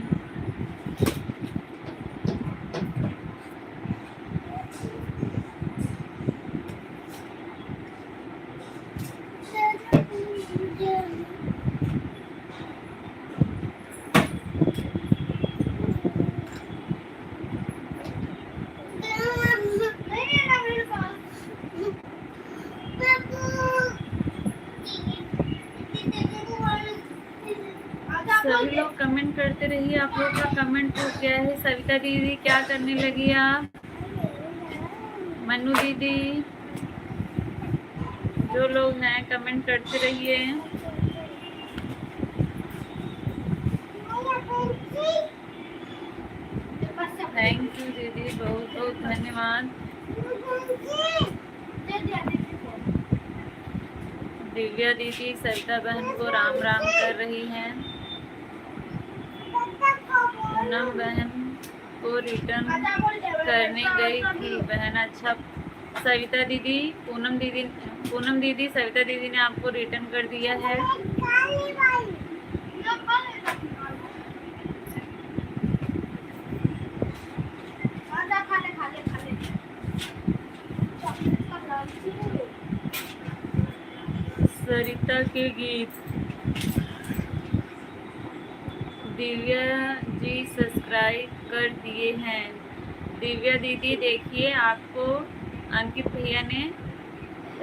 A: सभी लोग कमेंट करते रहिए। आप लोग का कमेंट रुक गया है। सविता दीदी क्या करने लगी आप? मनु दीदी, जो लोग हैं कमेंट करते रहिए। थैंक यू दीदी, बहुत बहुत धन्यवाद। दिव्या दीदी सरिता बहन को राम राम कर रही हैं। पूनम बहन को रिटर्न करने गई थी बहन। अच्छा सविता दीदी, पूनम दीदी सविता दीदी ने आपको रिटर्न कर दिया है। सरिता के गीत। दिव्या जी सब्सक्राइब कर दिए हैं। दिव्या दीदी देखिए आपको अंकित भैया ने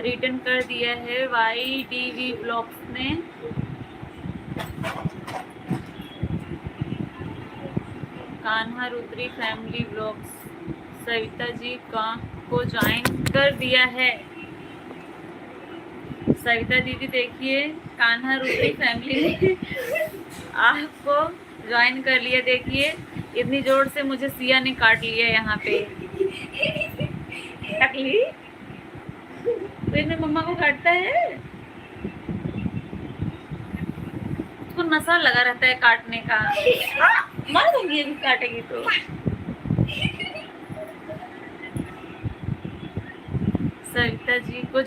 A: रिटर्न कर दिया है YDV ब्लॉग्स ने। कान्हा रुद्री फैमिली ब्लॉग्स सविता जी को ज्वाइन कर दिया है। सविता दीदी देखिए कान्हा रुद्री फैमिली ने आपको ज्वाइन कर लिया। देखिए इतनी जोर से मुझे सिया ने काट लिया यहाँ पे। टकली तो इन्हें मम्मा को काटता है, उसको नशा लगा रहता है काटने का। मार दूंगी अभी काटेगी तो। सविता जी को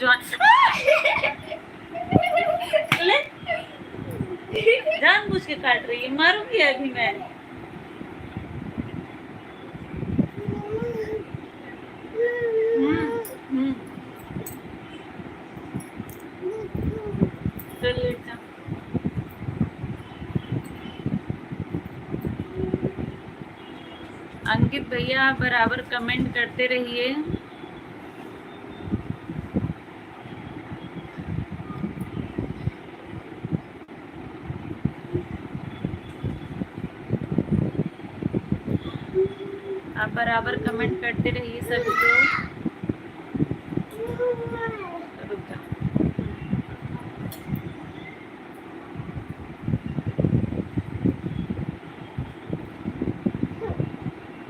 A: जानबूझ के काट रही है, मारूंगी अभी मैं। अंकित भैया बराबर कमेंट करते रहिए। आप बराबर कमेंट करते रहिए सभी लोग। रुक जा।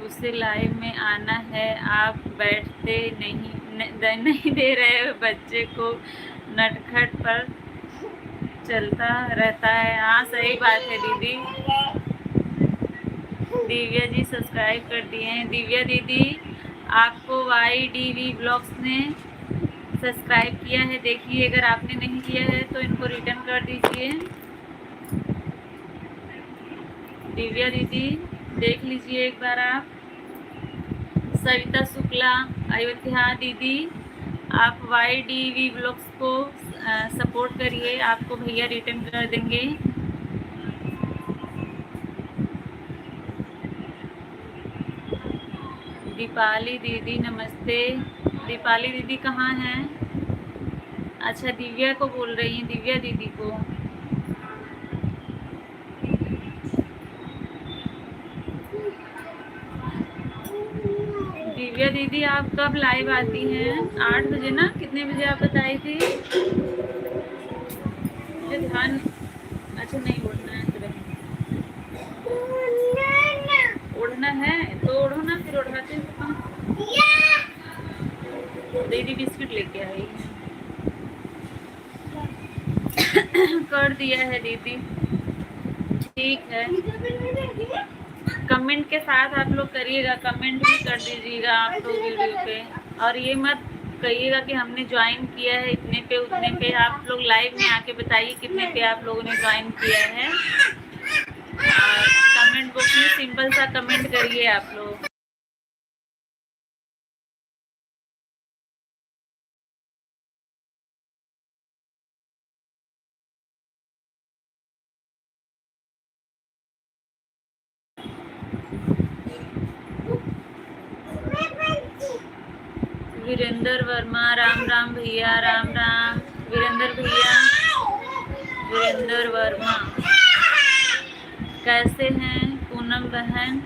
A: उसे लाइव में आना है, आप बैठते नहीं दे रहे हो, बच्चे को नटखट पर चलता रहता है। हाँ सही बात है दीदी। दिव्या जी सब्सक्राइब कर दिए हैं। दिव्या दीदी आपको YDV ब्लॉग्स ने सब्सक्राइब किया है, देखिए अगर आपने नहीं किया है तो इनको रिटर्न कर दीजिए। दिव्या दीदी देख लीजिए एक बार आप। सविता शुक्ला, अयोध्या दीदी आप YDV ब्लॉग्स को सपोर्ट करिए, आपको भैया रिटर्न कर देंगे। दीपाली दीदी नमस्ते। दीपाली दीदी कहाँ हैं? अच्छा दिव्या को बोल रही हैं, दिव्या दीदी को। दिव्या दीदी आप कब लाइव आती हैं? 8 बजे ना? कितने बजे आप बताई थी? मुझे ध्यान। अच्छा नहीं उड़ना है तो उड़ना है तो उड़ो ना, फिर उड़ाते हैं। दीदी बिस्किट लेके आई कर दिया है दीदी, ठीक है। कमेंट के साथ आप लोग करिएगा, कमेंट भी कर दीजिएगा आप लोग वीडियो पे। और ये मत कहिएगा कि हमने ज्वाइन किया है इतने पे उतने पे। आप लोग लाइव में आके बताइए कितने पे आप लोगों ने ज्वाइन किया है। और कमेंट बॉक्स में सिंपल सा कमेंट करिए आप लोग। वीरेंद्र वर्मा, राम राम भैया, राम राम वीरेंद्र भैया। वीरेंद्र वर्मा कैसे हैं? पूनम बहन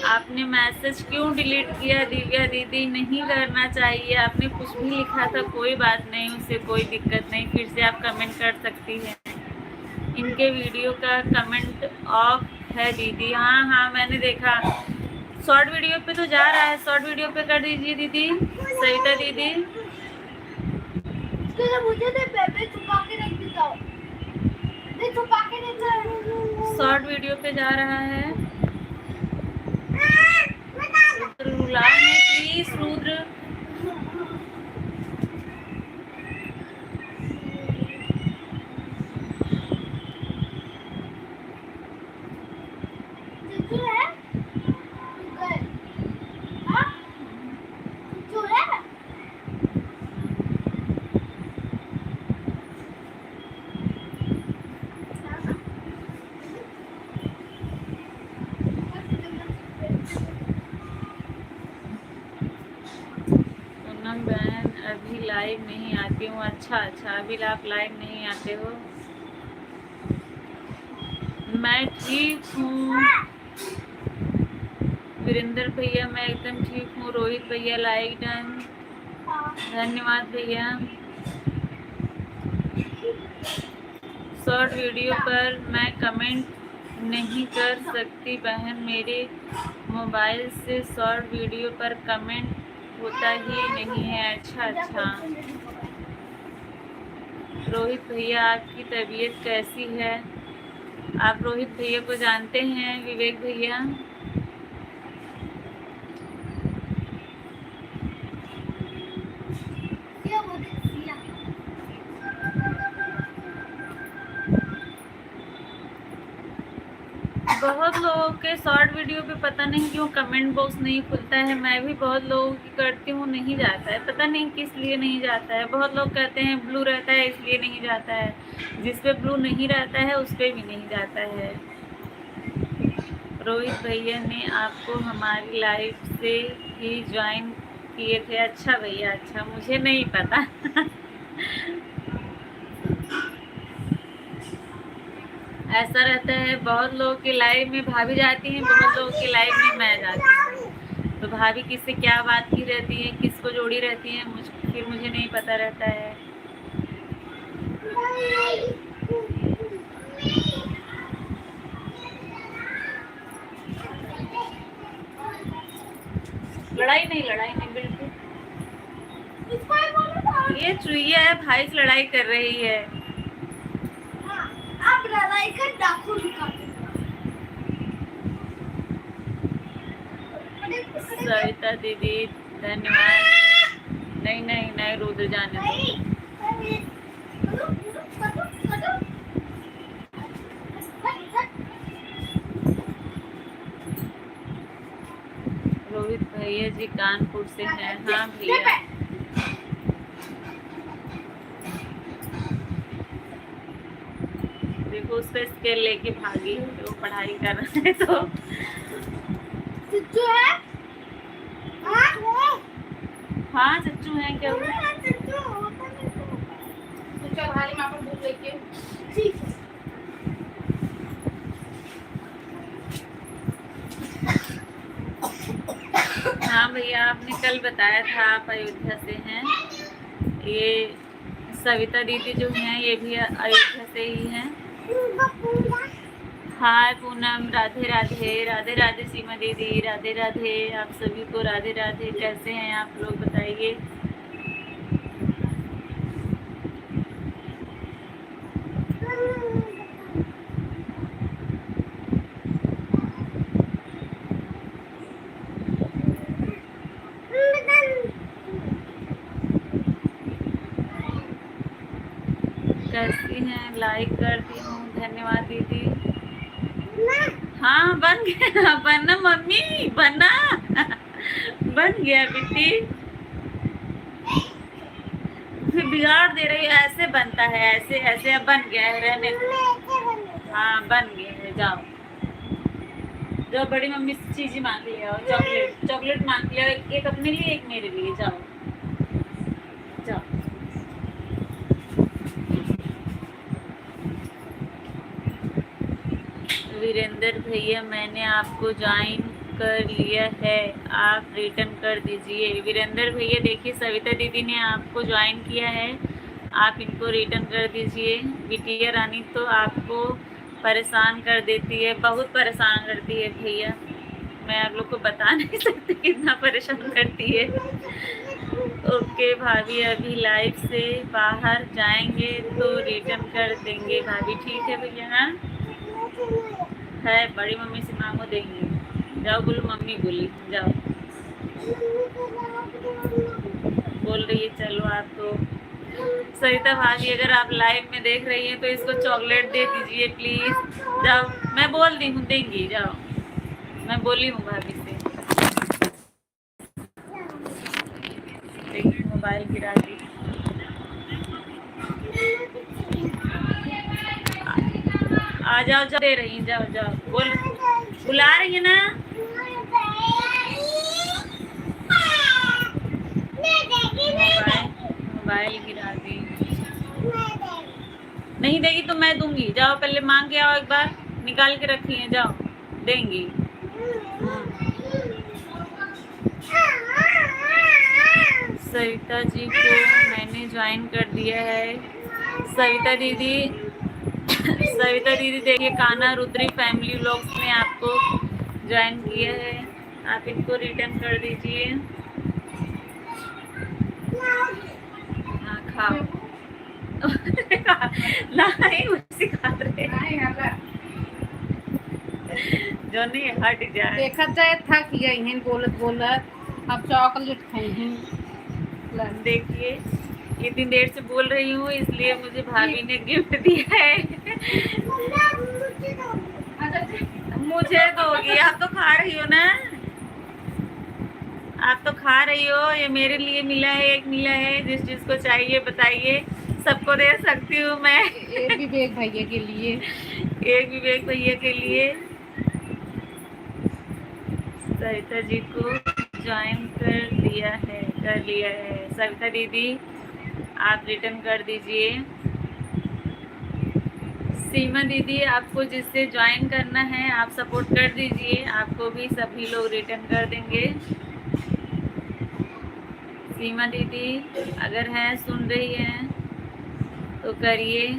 A: आपने मैसेज क्यों डिलीट किया? दिव्या दीदी नहीं करना चाहिए, आपने कुछ भी लिखा था, कोई बात नहीं, उससे कोई दिक्कत नहीं, फिर से आप कमेंट कर सकती हैं। इनके वीडियो का कमेंट ऑफ है दीदी। हाँ हाँ मैंने देखा, शॉर्ट वीडियो पे तो जा रहा है, शॉर्ट वीडियो पे कर दीजिए दीदी। सविता दीदी शॉर्ट वीडियो पे जा रहा है। रुद्र प्लीज रुद्र। बहन अभी लाइव नहीं आती हूँ। अच्छा अच्छा अभी आप लाइव नहीं आते हो। मैं ठीक हूँ वीरेंद्र भैया, मैं एकदम ठीक हूँ। रोहित भैया लाइक डन, धन्यवाद भैया। शॉर्ट वीडियो पर मैं कमेंट नहीं कर सकती बहन, मेरे मोबाइल से शॉर्ट वीडियो पर कमेंट होता ही नहीं है। अच्छा अच्छा रोहित भैया आपकी तबीयत कैसी है? आप रोहित भैया को जानते हैं? विवेक भैया बहुत लोगों के शॉर्ट वीडियो पे पता नहीं क्यों कमेंट बॉक्स नहीं खुलता है। मैं भी बहुत लोगों की करती हूँ, नहीं जाता है, पता नहीं किस लिए नहीं जाता है। बहुत लोग कहते हैं ब्लू रहता है इसलिए नहीं जाता है, जिस पे ब्लू नहीं रहता है उस पर भी नहीं जाता है। रोहित भैया ने आपको हमारी लाइफ से ही ज्वाइन किए थे? अच्छा भैया अच्छा, मुझे नहीं पता ऐसा रहता है, बहुत लोगों की लाइव में भाभी जाती हैं, बहुत लोगों की लाइव में मैं जाती हूँ। तो भाभी किससे क्या बात की रहती है, किसको जोड़ी रहती है, फिर मुझे नहीं पता रहता है। लड़ाई नहीं बिल्कुल। ये चुईया है, भाई से लड़ाई कर रही है।
B: आप लड़ाई कर डाकू दिखाते।
A: सविता दीदी धन्यवाद। नहीं रुद्र जाने रोहित भैया जी कानपुर से हैं। हाँ भैया, देखो उसका स्केल लेके भागी, वो पढ़ाई कर रहे हैं। तो
B: चच्चू है?
A: हाँ चच्चू है, क्या हुआ?
B: भाई माँ पर दूध लेके। ठीक है।
A: हाँ भैया, आपने कल बताया था आप अयोध्या से हैं। ये सविता दीदी जो हैं ये भी अयोध्या से ही हैं। हाय पूनम, राधे राधे। राधे राधे सीमा दीदी, राधे राधे आप सभी को, राधे राधे। कैसे हैं आप लोग बताइए। कैसी हैं? लाइक करती हूँ, धन्यवाद दीदी। हाँ बन गया, बनना मम्मी, बनना। बन गया बेटी, फिर बिगाड़ दे रही है। ऐसे बनता है, ऐसे ऐसे। अब बन गया है, रहने दो। हाँ बन गया है, जाओ जाओ, बड़ी मम्मी से चीज मांग ले आओ। चॉकलेट मांग ले आओ, एक अपने लिए एक मेरे लिए। जाओ जाओ। वीरेंद्र भैया मैंने आपको ज्वाइन कर लिया है, आप रिटर्न कर दीजिए। वीरेंद्र भैया देखिए, सविता दीदी ने आपको ज्वाइन किया है, आप इनको रिटर्न कर दीजिए। बिटिया रानी तो आपको परेशान कर देती है, बहुत परेशान करती है भैया, मैं आप लोग को बता नहीं सकती कितना परेशान करती है। ओके भाभी, अभी लाइव से बाहर जाएंगे तो रिटर्न कर देंगे भाभी। ठीक है भैया। हाँ है, बड़ी मम्मी से मांगो, देंगे। जाओ बोलो, मम्मी बोली, जाओ। बोल रही है चलो आप तो। सरिता भाभी अगर आप लाइव में देख रही हैं तो इसको चॉकलेट दे दीजिए प्लीज। जाओ, मैं बोल दी हूँ, देंगी। जाओ, मैं बोली हूँ भाभी से। देखिए मोबाइल गिरा दी। आ जाओ, जाओ, दे रही हैं, जाओ जाओ। बोल, बुला रही है ना। मोबाइल गिरा दी। नहीं देगी तो मैं दूंगी। जाओ, पहले मांग के आओ, एक बार निकाल के रखी है, जाओ, देंगी। सविता जी को मैंने ज्वाइन कर दिया है। सविता दीदी, सविता दीदी देखिए, कान्हा रुद्री फैमिली व्लॉग्स में आपको ज्वाइन किया है, आप इनको रिटर्न कर दीजिए। हाँ खाओ। नहीं उसी खा रहे जो नहीं हट जाए।
B: देखा जाए थक गई हैं बोलत बोलत, अब चॉकलेट खाई हैं।
A: देखिए इतनी देर से बोल रही हूँ, इसलिए मुझे भाभी ने गिफ्ट दिया है। मुझे दोगी? आप तो खा रही हो ना, आप तो खा रही हो। ये मेरे लिए मिला है, एक मिला है, जिस जिसको चाहिए बताइए, सबको दे सकती हूँ मैं।
B: एक विवेक भैया के लिए,
A: एक विवेक भैया के लिए। सरिता जी को ज्वाइन कर लिया है। सरिता दीदी आप रिटर्न कर दीजिए। सीमा दीदी, आपको जिससे ज्वाइन करना है आप सपोर्ट कर दीजिए, आपको भी सभी लोग रिटर्न कर देंगे। सीमा दीदी अगर हैं, सुन रही हैं तो करिए।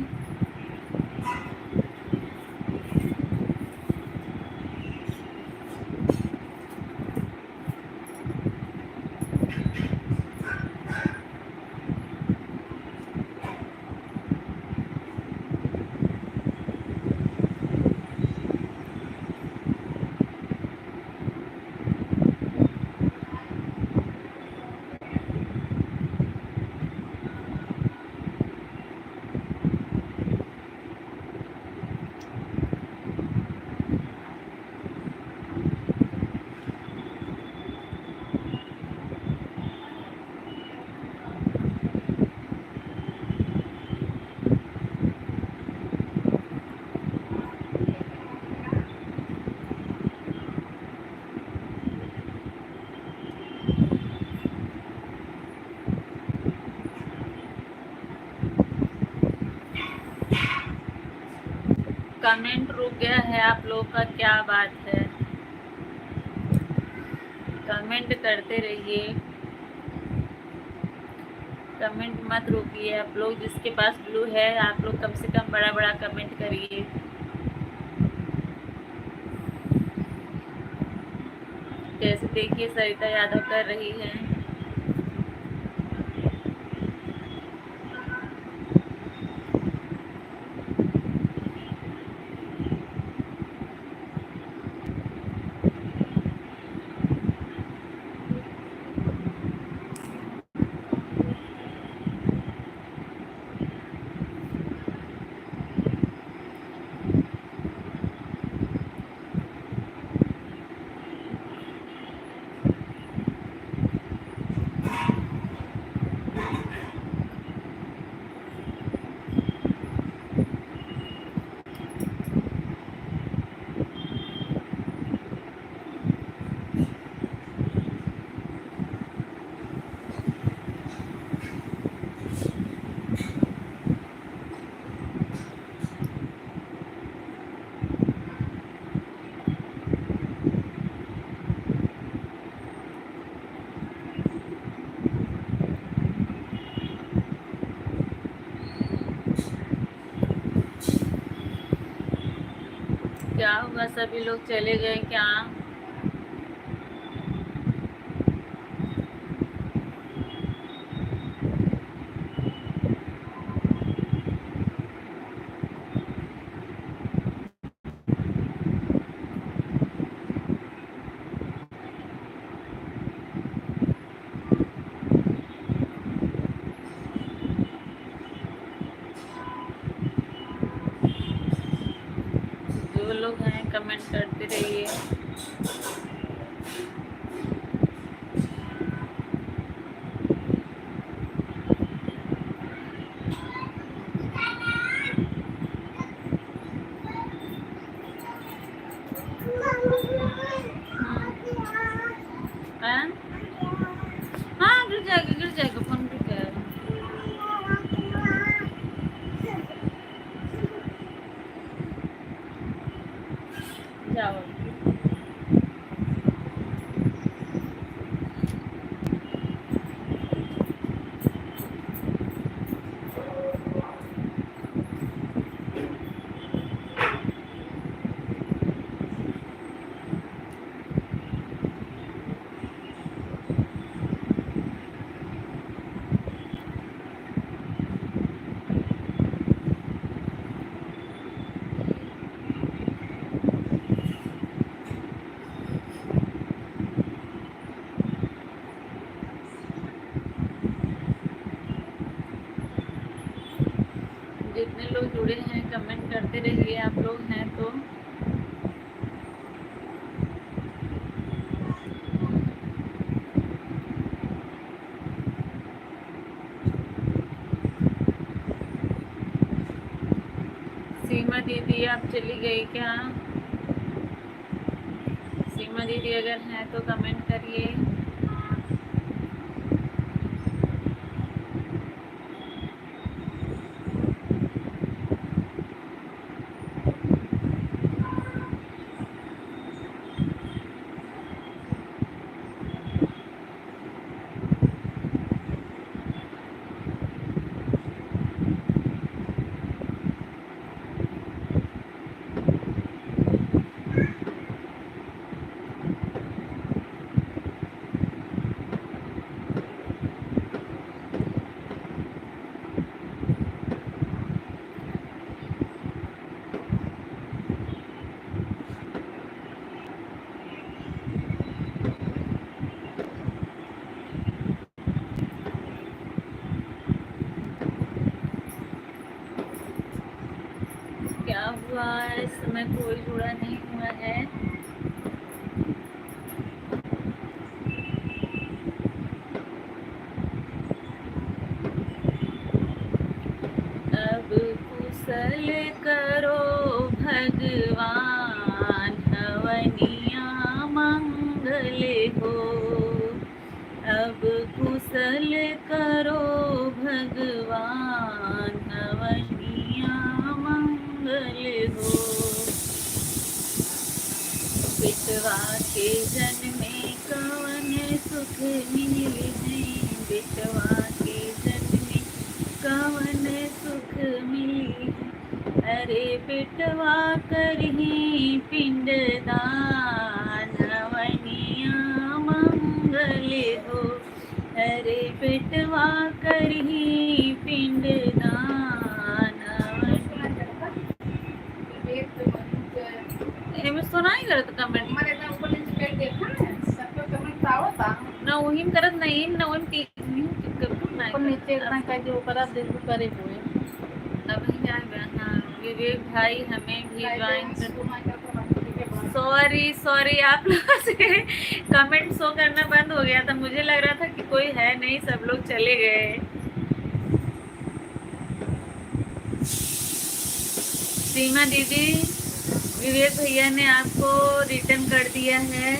A: कमेंट रुक गया है आप लोग का, क्या बात है? कमेंट करते रहिए, कमेंट मत रोकिए। आप लोग जिसके पास ब्लू है आप लोग कम से कम बड़ा बड़ा कमेंट करिए। जैसे देखिए सरिता यादव कर रही है। क्या हुआ, सभी लोग चले गए क्या? जो लोग हैं कमेंट करते रहिए। हाँ हाँ, गिर जाएगा फोन भी क्या है। जाओ। जितने लोग जुड़े हैं कमेंट करते रहिए, आप लोग हैं तो। सीमा दीदी आप चली गई क्या? सीमा दीदी अगर हैं तो कमेंट करिए। में कोई जुड़ा नहीं हुआ है। अब कुशल करो भगवान, हवनिया मंगल हो। अब कुशल करो भगवान, हवनिया मंगल हो। बेटवा के जन्मे कवन सुख मिले हैं, बेटवा के जन्मे कवन सुख मिली है। अरे बेटवा करही पिंडदान, हवनिया मंगल हो। अरे बेटवा करही पिंडदान, एमे सुनाई करत कमेंट ना वही में करत नहीं ना वही
B: नीचे जो करा दे करे हुए।
A: अब क्या हाँ विवेक भाई हमें भी ज्वाइन कर। सॉरी आप लोगों से कमेंट शो करना बंद हो गया था, मुझे लग रहा था कि कोई है नहीं, सब लोग चले गए। सीमा दीदी विवेक भैया ने आपको रिटर्न कर दिया है,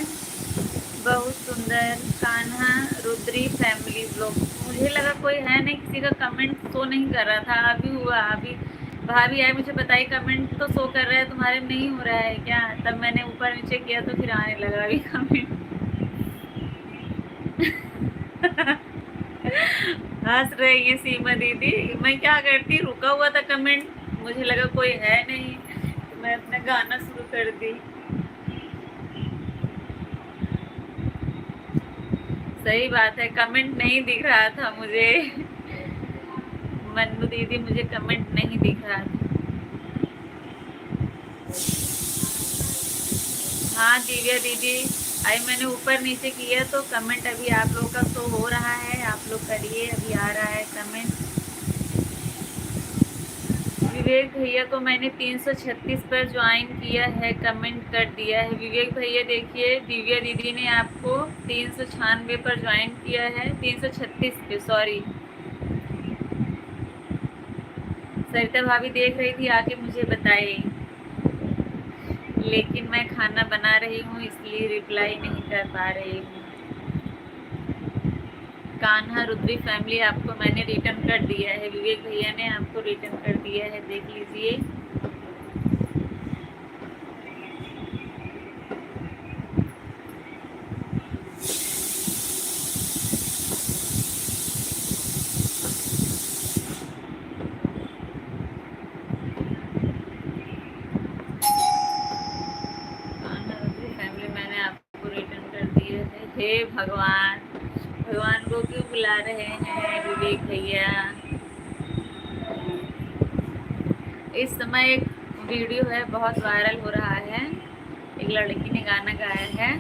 A: बहुत सुंदर। कान्हा रुद्री फैमिली ब्लॉग, मुझे लगा कोई है नहीं, किसी का कमेंट शो नहीं कर रहा था, अभी हुआ। अभी भाभी आए मुझे बताई कमेंट तो शो कर रहा है, तुम्हारे नहीं हो रहा है क्या? तब मैंने ऊपर नीचे किया तो फिर आने लगा अभी कमेंट। हंस रही है सीमा दीदी, मैं क्या करती, रुका हुआ था कमेंट, मुझे लगा कोई है नहीं तो मैं अपना गाना शुरू कर दी। सही बात है, कमेंट नहीं दिख रहा था मुझे। मन्नू दीदी मुझे कमेंट नहीं दिख रहा था। हाँ दिव्या दीदी आई, मैंने ऊपर नीचे किया तो कमेंट अभी आप लोग का शो हो रहा है, आप लोग करिए, अभी आ रहा है कमेंट। विवेक भैया को मैंने 336 पर ज्वाइन किया है, कमेंट कर दिया है। विवेक भैया देखिए, दिव्या दीदी ने आपको 396 पर ज्वाइन किया है, 336 पे, सॉरी। सरिता भाभी देख रही थी, आके मुझे बताए, लेकिन मैं खाना बना रही हूँ इसलिए रिप्लाई नहीं कर पा रही हूँ। कान्हा रुद्री फैमिली आपको मैंने रिटर्न कर दिया है, विवेक भैया ने आपको रिटर्न कर दिया है, देख लीजिए। कान्हा रुद्री फैमिली मैंने आपको रिटर्न कर दिया है। हे भगवान, भगवान को क्यों बुला रहे हैं विवेक भैया? इस समय एक वीडियो है बहुत वायरल हो रहा है, एक लड़की ने गाना गाया है,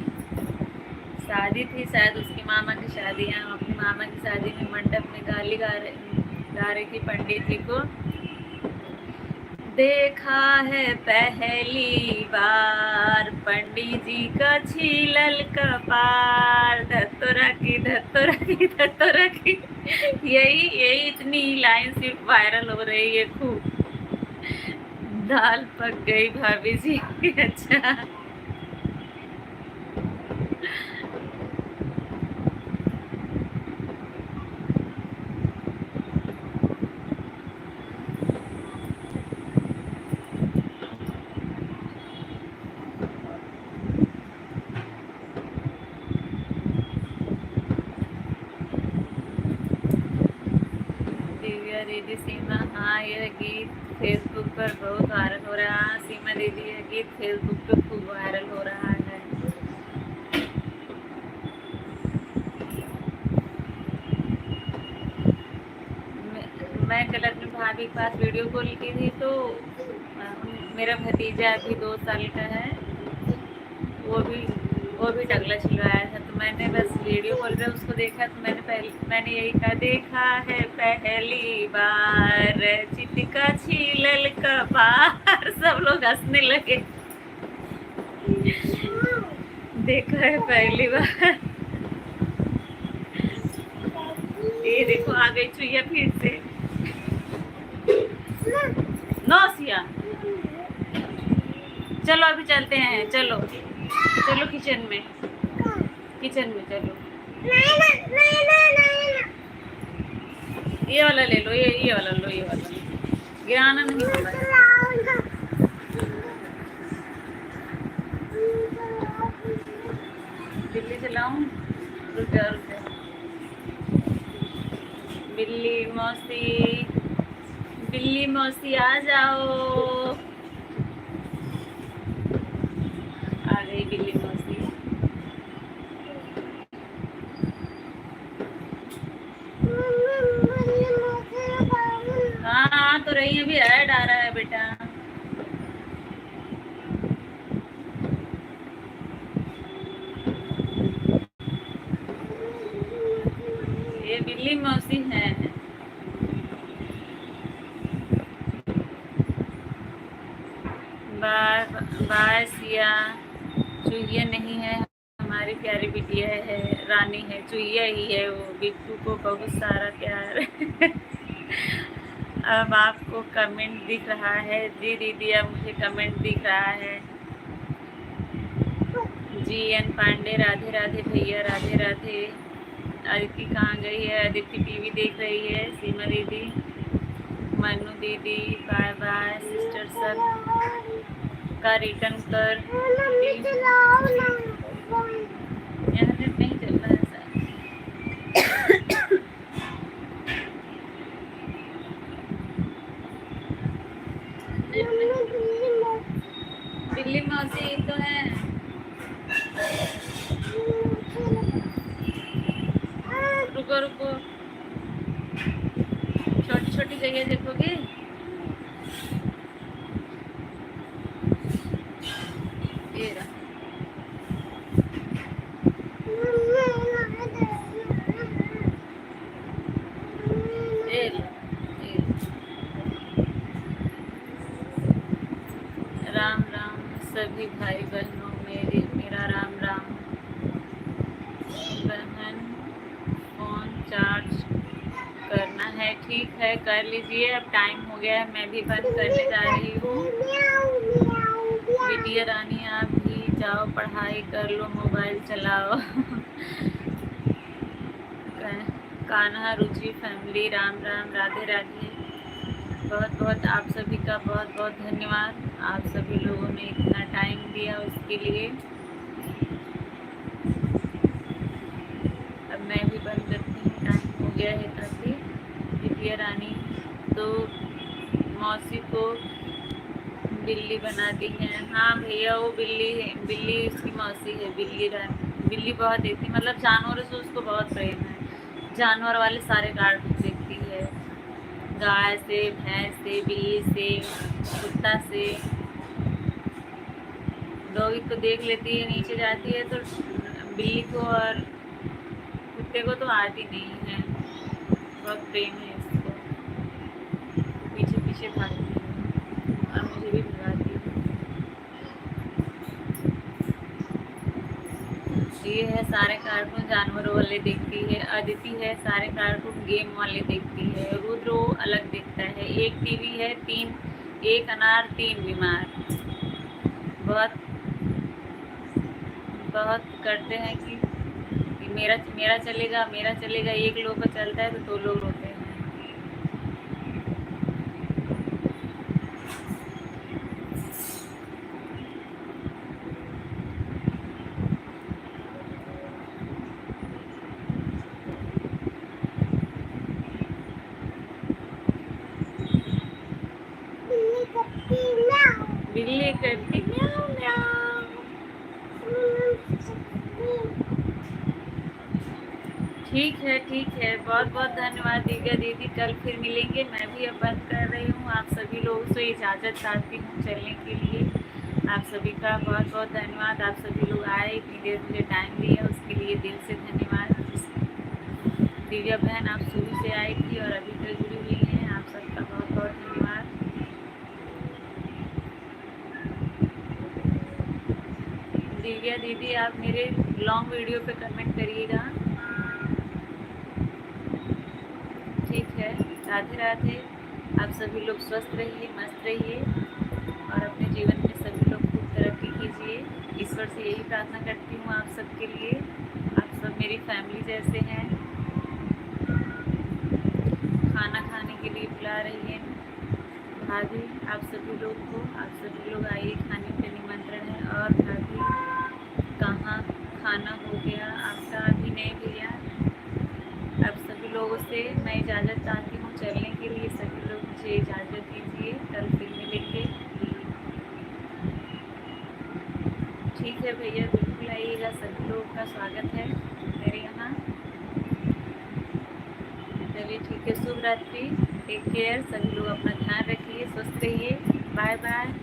A: शादी थी शायद उसकी मामा की शादी, अपनी मामा की शादी में मंडप में गाली गा रही थी पंडित जी को। देखा है पहली बार पंडित जी का छीलल कपार, धतोरा की धतोरा की धतोरा की। यही इतनी लाइन सिर्फ वायरल हो रही है खूब। दाल पक गई भाभी जी। अच्छा दीदी सीमा, हाँ यह गीत फेसबुक पर बहुत वायरल हो रहा है। सीमा दीदी यह गीत फेसबुक पर खूब वायरल हो रहा है। मैं कल अपनी भाभी के पास वीडियो कॉल की थी तो मेरा भतीजा अभी 2 साल का है, वो भी वो भी टकला छिलवाया था, तो मैंने बस वीडियो कॉल पे उसको देखा, तो मैंने यही कहा, देखा है पहली बार चित का छीलल कपार। सब लोग हंसने लगे। देखा है पहली बार। ये देखो आ गई चुईया फिर से। नौसिया, चलो अभी चलते हैं, चलो चलो किचन में, किचन में चलो। ये वाला ले लो, ये वाला लो, ये वाला गिराना नहीं होगा। बिल्ली चलाऊं? रुक जा रुक जा। बिल्ली मौसी, बिल्ली मौसी आ जाओ। आ गई बिल्ली मौसी। हाँ हाँ तो रही अभी ऐड आ रहा है बेटा। ये बिल्ली मौसी है। Bye bye Siya. चुईया नहीं है, हमारी प्यारी बिटिया है, रानी है, चुईया ही है वो। बिट्टू को बहुत सारा प्यार। अब आपको कमेंट दिख रहा है? जी दीदी अब मुझे कमेंट दिख रहा है। जी एन पांडे, राधे राधे भैया, राधे राधे। अदिति कहाँ गई है? अदिति टीवी देख रही है। सीमा दीदी, मनु दीदी, बाय बाय सिस्टर सब का रिटर्न कर। यहाँ नेट नहीं चल रहा है सर। बिल्ली मौसी तो है। रुको रुको, छोटी छोटी जगह देखोगे? ये रहा। ये लो, ये लो। राम राम सभी भाई बहनों, मेरा राम राम। बहन फोन चार्ज करना है, ठीक है कर लीजिए, अब टाइम हो गया है, मैं भी बंद करने जा रही हूँ। बिटिया रानी आप भी जाओ, पढ़ाई कर लो, मोबाइल चलाओ। कान्हा रुचि फैमिली, राम राम, राधे राधे। बहुत बहुत आप सभी का बहुत बहुत धन्यवाद, आप सभी लोगों ने इतना टाइम दिया उसके लिए। अब मैं भी बंद करती हूँ, टाइम हो गया है काफ़ी। बिटिया रानी तो मौसी को बिल्ली बना दी है। हाँ भैया वो बिल्ली है, बिल्ली उसकी मौसी है। बिल्ली रानी बिल्ली बहुत देखती, मतलब जानवरों से उसको बहुत प्रेम है। जानवर वाले सारे कार्टून देखती है, गाय से, भैंस से, बिल्ली से, कुत्ता से। डॉगी को देख लेती है, नीचे जाती है, तो बिल्ली को और कुत्ते को तो आती नहीं है। बहुत प्रेम है इसको, पीछे पीछे भागती है और मुझे भी भगाती है। ये है सारे कार्टून जानवरों वाले देखती है। अदिति है सारे कार्टून गेम वाले देखती है। रुद्र अलग देखता है। एक टीवी है, तीन, एक अनार तीन बीमार। बहुत बहुत करते हैं कि मेरा मेरा चलेगा, मेरा चलेगा। एक लोग का चलता है तो दो लोग रोते हैं। बिल्ली करती म्याऊं म्याऊं। ठीक है ठीक है, बहुत बहुत धन्यवाद दीगा दीदी, कल फिर मिलेंगे। मैं भी अब बंद कर रही हूँ, आप सभी लोगों से इजाज़त चाहती हूँ चलने के लिए। आप सभी का बहुत बहुत धन्यवाद। आप सभी लोग आए, इतनी देर मुझे टाइम दिया, उसके लिए दिल से धन्यवाद। दिव्या बहन आप शुरू से आई थी और अभी तक जुड़ी हुई हैं, आप सबका बहुत बहुत धन्यवाद। दिव्या दीदी आप मेरे लॉन्ग वीडियो पे कमेंट करिएगा, ठीक है। राधे राधे। आप सभी लोग स्वस्थ रहिए, मस्त रहिए और अपने जीवन में सभी लोग खूब तरक्की कीजिए। ईश्वर से यही प्रार्थना करती हूँ आप सबके लिए। आप सब मेरी फैमिली जैसे हैं। खाना खाने के लिए बुला रही है भाभी आप सभी लोग को। आप सभी लोग आइए, खाने पे निमंत्रण है। और भाभी कहाँ खाना हो गया आपका? अभी नहीं भैया। आप सभी लोगों से मैं इजाज़त चाहती हूँ चलने के लिए। सभी लोग मुझे इजाज़त दीजिए, कल फिर मिलेंगे। ठीक है भैया, बिल्कुल आइएगा, सभी लोगों का स्वागत है मेरे यहाँ। चलिए ठीक है, शुभ रात्रि, टेक केयर। सभी लोग अपना ध्यान रखिए, स्वस्थ रहिए। Bye bye.